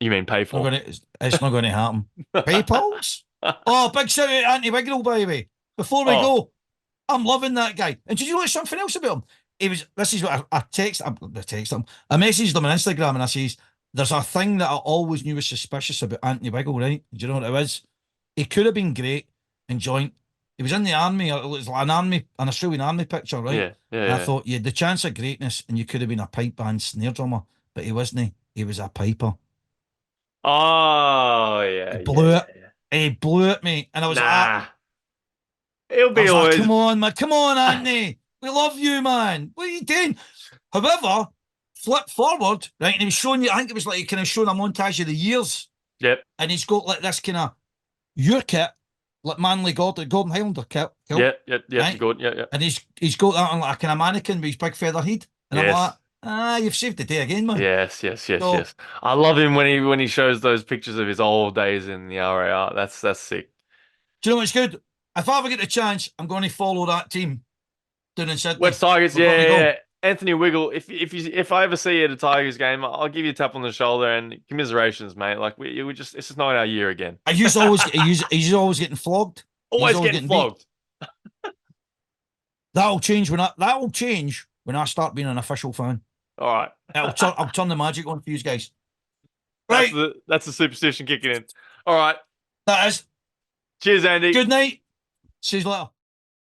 [SPEAKER 1] You mean pay for?
[SPEAKER 2] It's not going to happen. PayPal's? Oh, big shout out to Anthony Wignall, by the way. Before we
[SPEAKER 1] Oh,
[SPEAKER 2] go, I'm loving that guy. And did you know something else about him? This is what I text him. I messaged him on Instagram and I says, there's a thing that I always knew was suspicious about Anthony Wiggle, right? Do you know what it was? He could have been great and joint. He was in the army, or it was like an Australian army picture, right?
[SPEAKER 1] yeah, yeah,
[SPEAKER 2] And I
[SPEAKER 1] yeah.
[SPEAKER 2] thought you had the chance of greatness and you could have been a pipe band snare drummer, but he wasn't. He was a piper.
[SPEAKER 1] Oh
[SPEAKER 2] He
[SPEAKER 1] yeah, yeah,
[SPEAKER 2] blew it.
[SPEAKER 1] yeah, yeah.
[SPEAKER 2] He blew it, mate. And
[SPEAKER 1] Nah, it'll
[SPEAKER 2] I
[SPEAKER 1] be
[SPEAKER 2] was like,
[SPEAKER 1] always.
[SPEAKER 2] come on, man. Come on, Anthony. We love you, man. What are you doing? However, flip forward, right? And he was showing you, I think it was like he kind of showing a montage of the years.
[SPEAKER 1] Yep,
[SPEAKER 2] And he's got like this kind of your kit, like Manly Golden Highlander kit,
[SPEAKER 1] yep, yep, yep.
[SPEAKER 2] right?
[SPEAKER 1] Good, yep, yep.
[SPEAKER 2] And he's got that on like a kind of mannequin with his big feather head. And I'm like,
[SPEAKER 1] Yes,
[SPEAKER 2] you've saved the day again, man.
[SPEAKER 1] yes, yes, yes,
[SPEAKER 2] So,
[SPEAKER 1] yes. I love him when he shows those pictures of his old days in the RAR. That's sick.
[SPEAKER 2] do you know what's good? If I ever get the chance, I'm going to follow that team down in
[SPEAKER 1] West
[SPEAKER 2] Sydney.
[SPEAKER 1] Tigers,
[SPEAKER 2] We're
[SPEAKER 1] yeah,
[SPEAKER 2] going to
[SPEAKER 1] yeah,
[SPEAKER 2] go.
[SPEAKER 1] yeah. Anthony Wiggle. If I ever see you at a Tigers game, I'll give you a tap on the shoulder and commiserations, mate. Like we just it's just not our year again.
[SPEAKER 2] He's always getting flogged. He's
[SPEAKER 1] Always
[SPEAKER 2] always
[SPEAKER 1] getting
[SPEAKER 2] getting beat.
[SPEAKER 1] flogged.
[SPEAKER 2] That'll change when I start being an official fan.
[SPEAKER 1] All right.
[SPEAKER 2] I'll turn the magic on for you guys.
[SPEAKER 1] That's
[SPEAKER 2] Right,
[SPEAKER 1] the superstition kicking in. All right.
[SPEAKER 2] that is
[SPEAKER 1] Cheers, Andy.
[SPEAKER 2] good night. See you later.